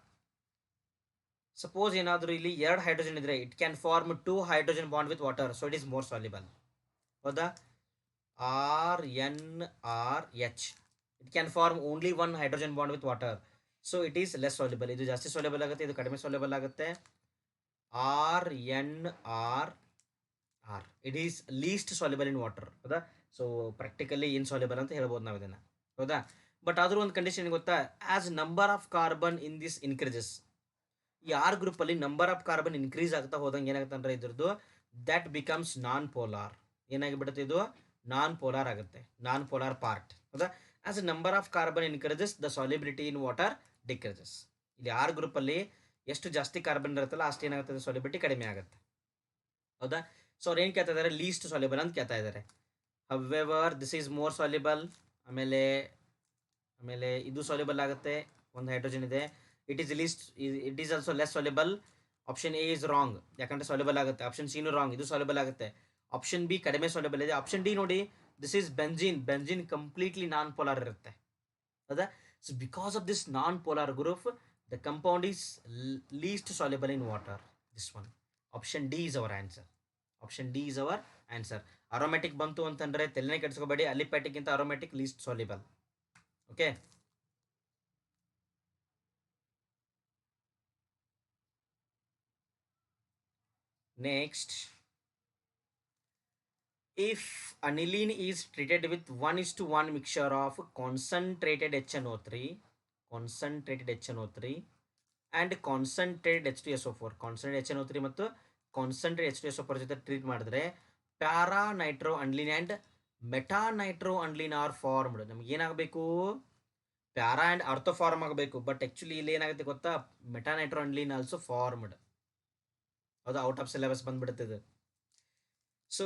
Suppose ಏನಾದರೂ ಇಲ್ಲಿ 2 ಹೈಡ್ರೋಜನ್ ಇದ್ರೆ it can form 2 hydrogen bond with water, so it is more soluble, ಹೌದಾ. RNRH it can form only 1 hydrogen bond with water, so it is less soluble. ಇದು ಜಾಸ್ತಿ soluble ಆಗುತ್ತೆ, ಇದು ಕಡಿಮೆ soluble ಆಗುತ್ತೆ. RNRR it is least soluble in water, ಹೌದಾ. So practically insoluble ಅಂತ ಹೇಳ್ಬೋದು ನಾವು ಇದನ್ನು, ಹೌದಾ. ಬಟ್ ಆದರೂ ಒಂದು ಕಂಡೀಷನ್ ಗೊತ್ತಾ, as number of carbon in this increases. ಈ R ಗ್ರೂಪಲ್ಲಿ ನಂಬರ್ ಆಫ್ ಕಾರ್ಬನ್ ಇನ್ಕ್ರೀಸ್ ಆಗ್ತಾ ಹೋದಂಗೆ ಏನಾಗುತ್ತೆ ಅಂದರೆ ಇದ್ರದ್ದು ದಟ್ ಬಿಕಮ್ಸ್ ನಾನ್ ಪೋಲಾರ್. ಏನಾಗಿಬಿಡುತ್ತೆ, ಇದು ನಾನ್ ಪೋಲಾರ್ ಆಗುತ್ತೆ, ನಾನ್ ಪೋಲಾರ್ ಪಾರ್ಟ್, ಹೌದಾ. As a number of carbon increases the solubility in water decreases. ಇಲ್ಲಿ R ಗ್ರೂಪಲ್ಲಿ ಎಷ್ಟು ಜಾಸ್ತಿ ಕಾರ್ಬನ್ ಇರುತ್ತಲ್ಲ ಅಷ್ಟು ಏನಾಗುತ್ತೆ, ಸಾಲ್ಯುಬಿಲಿಟಿ ಕಡಿಮೆ ಆಗುತ್ತೆ, ಹೌದಾ. ಸೊ ಅವ್ರು ಏನು ಕೇಳ್ತಾ ಇದ್ದಾರೆ, ಲೀಸ್ಟ್ ಸಾಲ್ಯುಬಲ್ ಅಂತ ಕೇಳ್ತಾ ಇದ್ದಾರೆ. However this is more soluble. ಆಮೇಲೆ ಇದು ಸಾಲ್ಯುಬಲ್ ಆಗುತ್ತೆ, ಒಂದು ಹೈಡ್ರೋಜನ್ ಇದೆ. It is also less soluble. Option A is wrong, ಯಾಕಂದರೆ ಸಾಲ್ಯುಬಲ್ ಆಗುತ್ತೆ. ಆಪ್ಷನ್ ಸಿನೂ ರಾಂಗ್, ಇದು ಸಾಲ್ಯುಬಲ್ ಆಗುತ್ತೆ. ಆಪ್ಷನ್ ಬಿ ಕಡಿಮೆ ಸಾಲ್ಯುಬಲ್ ಇದೆ. ಆಪ್ಷನ್ ಡಿ ನೋಡಿ, this is benzene completely non polar ಇರುತ್ತೆ, ಹೌದಾ. So because of this non polar group the compound is least soluble in water. This one option D is our answer. Option D is our answer. Aromatic ಬಂತು ಅಂತಂದರೆ ತಲೆನೇ ಕೆಡಿಸ್ಕೋಬೇಡಿ, ಅಲಿಪ್ಯಾಟಿಕ್ಗಿಂತ aromatic least soluble, okay. Next, if aniline is treated with 1:1 mixture of concentrated HNO3 and concentrated H2SO4, concentrated HNO3 ಮತ್ತು concentrated H2SO4 ಜೊತೆ treat ಮಾಡಿದ್ರೆ para nitro aniline and meta nitro aniline are formed. ನಮ್ಗೆ ಏನಾಗಬೇಕು, para and ortho form ಆಗಬೇಕು. But actually ಇಲ್ಲಿ ಏನಾಗುತ್ತೆ ಗೊತ್ತಾ, meta nitro aniline also formed, ಹೌದಾ. ಔಟ್ ಆಫ್ ಸಿಲೆಬಸ್ ಬಂದ್ಬಿಡ್ತದೆ. So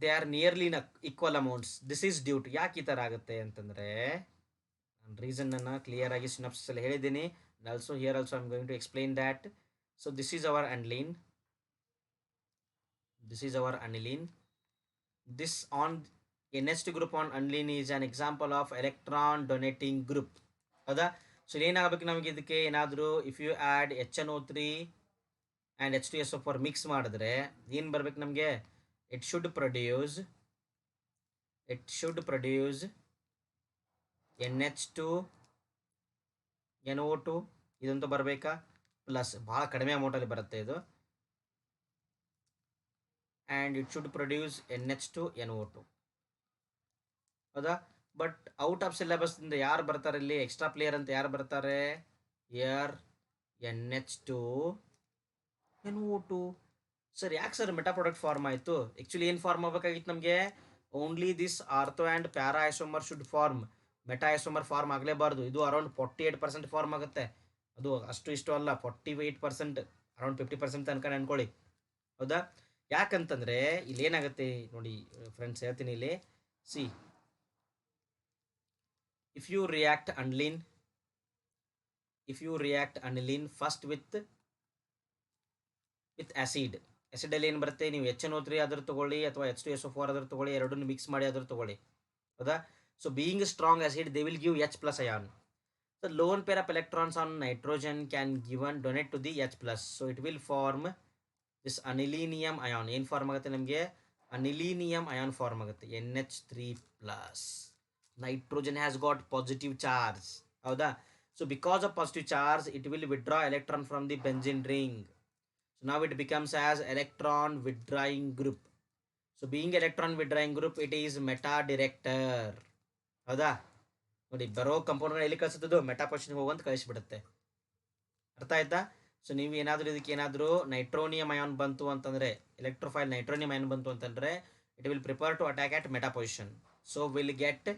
they are nearly in equal amounts. This is due to. ಯಾಕೆ ಈ ಥರ ಆಗುತ್ತೆ ಅಂತಂದರೆ ನಾನು ರೀಸನ್ನನ್ನು ಕ್ಲಿಯರ್ ಆಗಿ ಸಿನಾಪ್ಸಿಸಲ್ಲಿ ಹೇಳಿದ್ದೀನಿ. Also here also I am going to explain that. So this is our aniline. This on NH2 group on aniline is an example of electron donating group, ಹೌದಾ. ಸೊ ಏನಾಗಬೇಕು ನಮಗೆ, ಇದಕ್ಕೆ ಏನಾದರೂ if you add HNO3 and H2SO4 mix ಮಾಡಿದ್ರೆ ಏನು ಬರಬೇಕು ನಮಗೆ, it should produce NH2NO2 ಇದಂತೂ ಬರಬೇಕಾ, ಪ್ಲಸ್ ಭಾಳ ಕಡಿಮೆ ಅಮೌಂಟಲ್ಲಿ ಬರುತ್ತೆ ಇದು, and it should produce NH2NO2, ಹೌದಾ. ಬಟ್ ಔಟ್ ಆಫ್ ಸಿಲೆಬಸ್ದಿಂದ ಯಾರು ಬರ್ತಾರೆ ಇಲ್ಲಿ, ಎಕ್ಸ್ಟ್ರಾ ಪ್ಲೇಯರ್ ಅಂತ ಯಾರು ಬರ್ತಾರೆ, ಯರ್ NH2NO2. ಸರ್ ಯಾಕೆ ಸರ್ ಮೆಟಾ ಪ್ರಾಡಕ್ಟ್ ಫಾರ್ಮ್ ಆಯಿತು? ಆ್ಯಕ್ಚುಲಿ ಏನು ಫಾರ್ಮ್ ಆಗಬೇಕಾಗಿತ್ತು ನಮಗೆ, only this ortho and para isomer should form, meta isomer form ಆಗಲೇಬಾರ್ದು. ಇದು ಅರೌಂಡ್ 48% ಫಾರ್ಮ್ ಆಗುತ್ತೆ. ಅದು ಅಷ್ಟು ಇಷ್ಟು ಅಲ್ಲ, 48%, ಅರೌಂಡ್ 50% ತನಕ ಅನ್ಕೊಳ್ಳಿ, ಹೌದಾ. ಯಾಕಂತಂದರೆ ಇಲ್ಲಿ ಏನಾಗುತ್ತೆ ನೋಡಿ ಫ್ರೆಂಡ್ಸ್, ಹೇಳ್ತೀನಿ ಇಲ್ಲಿ. See, if you react aniline first with ಆ್ಯಸಿಡಲ್ಲಿ ಏನು ಬರುತ್ತೆ, ನೀವು HNO3 ಅದ್ರ ತೊಗೊಳ್ಳಿ ಅಥವಾ H2SO4 ಅದ್ರ ತೊಗೊಳ್ಳಿ, ಎರಡನ್ನೂ ಮಿಕ್ಸ್ ಮಾಡಿ ಅದ್ರ ತೊಗೊಳ್ಳಿ, ಹೌದಾ. So being strong acid they will give H+ ion. the lone pair of electrons on nitrogen can given donate to the H plus, so it will form this anilinium ion. ಏನು form ಆಗುತ್ತೆ ನಮಗೆ? anilinium ion form ಆಗುತ್ತೆ, NH3 plus. Nitrogen has got positive charge, ಹೌದಾ? So because of positive charge it will withdraw electron from the benzene ring. So now it becomes as electron withdrawing group. So being electron withdrawing group, it is meta director, ಹೌದಾ? ನೋಡಿ, ಬರೋ ಕಂಪೌಂಡ್ಗಳನ್ನ ಎಲ್ಲಿ ಕಳಿಸುತ್ತದು? Meta ಪೊಸಿಷನ್ಗೆ ಹೋಗುವಂತ ಕಳಿಸಿಬಿಡುತ್ತೆ. ಅರ್ಥ ಆಯ್ತಾ? So ನೀವು ಏನಾದರೂ ಇದಕ್ಕೆ ಏನಾದರೂ ನೈಟ್ರೋನಿಯಂ ಅಯಾನ್ ಬಂತು ಅಂತಂದರೆ, ಎಲೆಕ್ಟ್ರೋಫೈಲ್ ನೈಟ್ರೋನಿಯಂ ಅಯಾನ್ ಬಂತು ಅಂತಂದರೆ, it will prepare to attack at meta position. So will get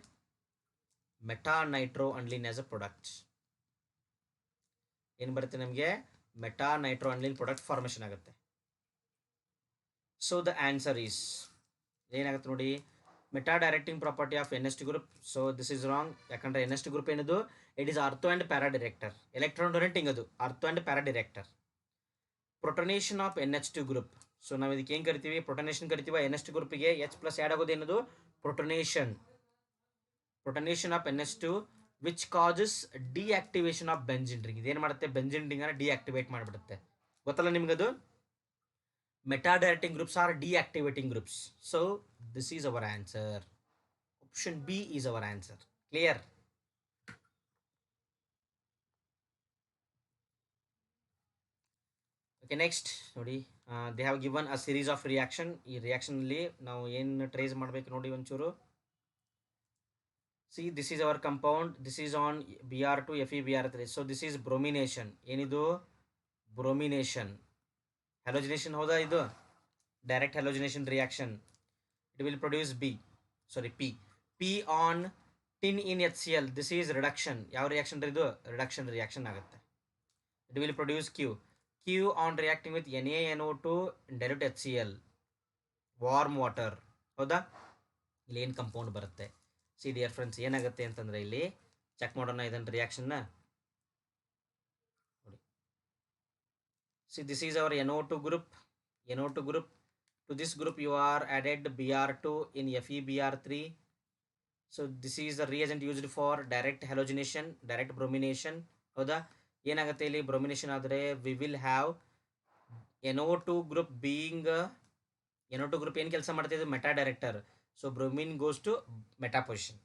meta nitro aniline as a product. ಏನು ಬರುತ್ತೆ ನಮಗೆ? Meta nitro aniline product formation ಆಗುತ್ತೆ. ಸೊ ದ ಆನ್ಸರ್ ಈಸ್ ಏನಾಗುತ್ತೆ ನೋಡಿ, meta directing property of NH2 group. So this is wrong. ಯಾಕಂದರೆ NH2 group ಏನಿದು, it is ortho and para director. Electron donating ಅದು ortho and para director. Protonation of NH2 group. So ನಾವು ಇದಕ್ಕೆ ಏನು ಕರಿತೀವಿ? ಪ್ರೊಟನೇಷನ್ ಕರಿತೀವಿ. NH2 ಗ್ರೂಪಿಗೆ H ಪ್ಲಸ್ ಆ್ಯಡ್ ಆಗೋದು ಏನದು? Protonation. Protonation of NH2 which causes deactivation of benzene ring. ಇದೇನು ಮಾಡುತ್ತೆ? ಬೆಂಜಿನ್ ರಿಂಗ್ ಅನ್ನು ಡಿಆಕ್ಟಿವೇಟ್ ಮಾಡಿಬಿಡುತ್ತೆ. ಗೊತ್ತಲ್ಲ ನಿಮಗದು? Meta directing groups are deactivating groups. So this is our answer. Option B is our answer. Clear? Okay, next ನೋಡಿ, they have given a series of reaction. ಈ reaction ಅಲ್ಲಿ ನಾವು ಏನು ಟ್ರೇಸ್ ಮಾಡಬೇಕು ನೋಡಿ ಒಂಚೂರು. See, this is our compound. This is on Br2 FeBr3. So this is bromination. ಏನಿದು? bromination. Halogenation ಹೌದಾ ಇದು? Direct halogenation reaction. It will produce P on tin in HCl. This is reduction. ಯಾವ reaction ಇದು? reduction reaction ಆಗುತ್ತೆ. It will produce Q on reacting with NaNO2 dilute HCl, warm water. ಹೌದಾ? ಇಲ್ಲಿ ಏನು compound ಬರುತ್ತೆ? C dear friends, ಏನಾಗುತ್ತೆ ಅಂತಂದರೆ ಇಲ್ಲಿ ಚೆಕ್ ಮಾಡೋಣ ಇದನ್ನು ರಿಯಾಕ್ಷನ್ನ. ನೋಡಿ, see this is hour NO2 group. To this group you are added Br2 in FeBr3. So this is the reagent used for direct halogenation, direct bromination. ಹೌದಾ? ಏನಾಗುತ್ತೆ ಇಲ್ಲಿ ಬ್ರೊಮಿನೇಷನ್ ಆದರೆ we will have NO2 group being NO2 group ಏನು ಕೆಲಸ ಮಾಡ್ತಿದ್ದು? Meta director. So bromine goes to meta position.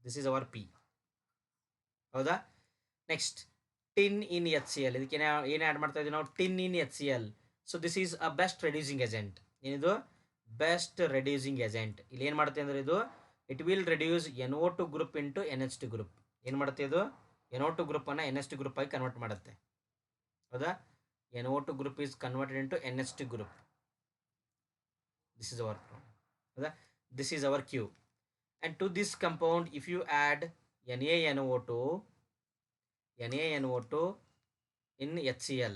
This is our P. ಹೌದಾ? Next tin in HCl. ಇದಕ್ಕೆ ಏನು ಆ್ಯಡ್ ಮಾಡ್ತಾ ಇದ್ದೀವಿ ನಾವು? Tin in HCl. So this is a best reducing agent. ಏನಿದು? Best reducing agent. ಇಲ್ಲಿ ಏನು ಮಾಡುತ್ತೆ ಅಂದರೆ ಇದು it will reduce NO2 group into NH2 group. ಏನು ಮಾಡುತ್ತೆ ಇದು? NO2 ಗ್ರೂಪನ್ನು NH2 ಗ್ರೂಪ್ ಆಗಿ ಕನ್ವರ್ಟ್ ಮಾಡುತ್ತೆ. ಹೌದಾ? NO2 group is converted into NH2 group. This is our problem. ಹೌದಾ? This is our Q. And to this compound if you add NaNO2 in HCl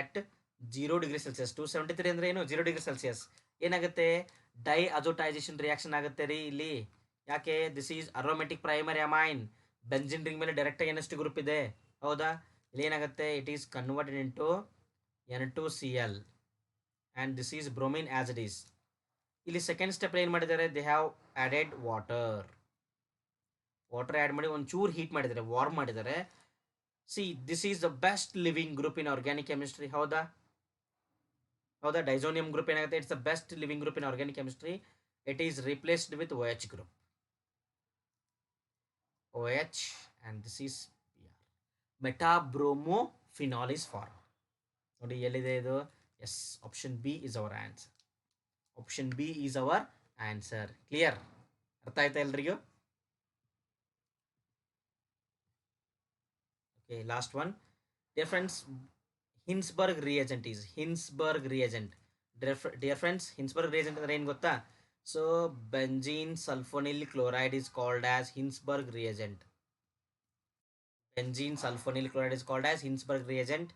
at 0 degree Celsius, 273 ಅಂದರೆ ಏನು? 0 degree Celsius. ಏನಾಗುತ್ತೆ? Dye ಅಜೋಟೈಸೇಷನ್ reaction ಆಗುತ್ತೆ ರೀ ಇಲ್ಲಿ. ಯಾಕೆ? This is aromatic primary amine. Benzene ring ಮೇಲೆ ಡೈರೆಕ್ಟಾಗಿ NH2 ಗ್ರೂಪ್ ಇದೆ. ಹೌದಾ? ಇಲ್ಲಿ ಏನಾಗುತ್ತೆ? It is converted into N2Cl and this is bromine as it is. ಇಲ್ಲಿ ಸೆಕೆಂಡ್ ಸ್ಟೆಪ್ ಏನು ಮಾಡಿದ್ದಾರೆ? They have added water add ಮಾಡಿ ಒಂಚೂರು ಹೀಟ್ ಮಾಡಿದ್ದಾರೆ, ವಾರ್ಮ್ ಮಾಡಿದ್ದಾರೆ. See this is the best living group in organic chemistry. ಹೌದಾ? ಡೈಸೋನಿಯಂ group ಏನಾಗುತ್ತೆ? It's the best living group in organic chemistry. It is replaced with OH group. OH and this is Br. Metabromophenols is formed. ನೋಡಿ ಎಲ್ಲಿದೆ ಇದು? Yes, option B is our answer. Option B is our answer. Clear? ಅರ್ಥ ಆಯ್ತಾ ಎಲ್ರಿಗೂ? Okay, last one. Dear friends, Hinsberg reagent is Hinsberg reagent. Dear friends, Hinsberg reagent ಅಂದರೆ ಏನು ಗೊತ್ತಾ? So benzene sulphonyl chloride is called as Hinsberg reagent. Benzene sulfonyl chloride is called as Hinsberg reagent.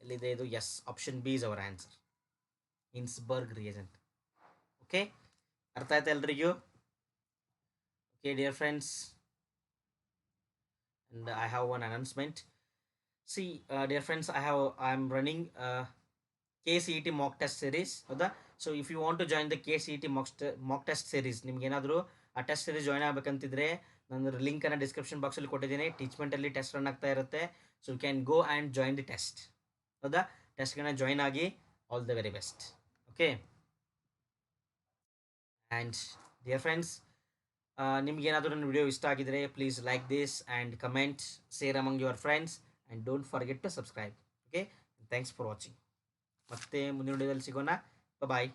ಎಲ್ಲಿದೆ ಇದು? Yes, option B is our answer. Hinsberg reagent. Okay, ಅರ್ಥ ಆಯ್ತಾ ಎಲ್ರಿಗೂ? Okay dear friends, and I have one announcement. See, dear friends, I am running KCET mock test series. ಹೌದಾ? So if you want to join the KCET mock test series, ನಿಮ್ಗೆ ಏನಾದರೂ ಆ test series join ಆಗಬೇಕಂತಿದ್ರೆ ನನ್ನ ಲಿಂಕನ್ನು description ಬಾಕ್ಸಲ್ಲಿ ಕೊಟ್ಟಿದ್ದೀನಿ. ಟೀಚ್ಮೆಂಟಲ್ಲಿ test run ಆಗ್ತಾ ಇರುತ್ತೆ. So you can go and join the test. ಹೌದಾ? ಟೆಸ್ಟ್ಗಳನ್ನ ಜಾಯಿನ್ ಆಗಿ. All the very best. Okay. And dear friends, ನಿಮ್ಗೇನಾದರೂ ನನ್ನ ವಿಡಿಯೋ ಇಷ್ಟ ಆಗಿದರೆ please like this and comment, share among your friends and don't forget to subscribe. Okay, thanks for watching. ಮತ್ತೆ ಮುಂದಿನ ವಿಡಿಯೋದಲ್ಲಿ ಸಿಗೋಣ. ಬಾಯ್.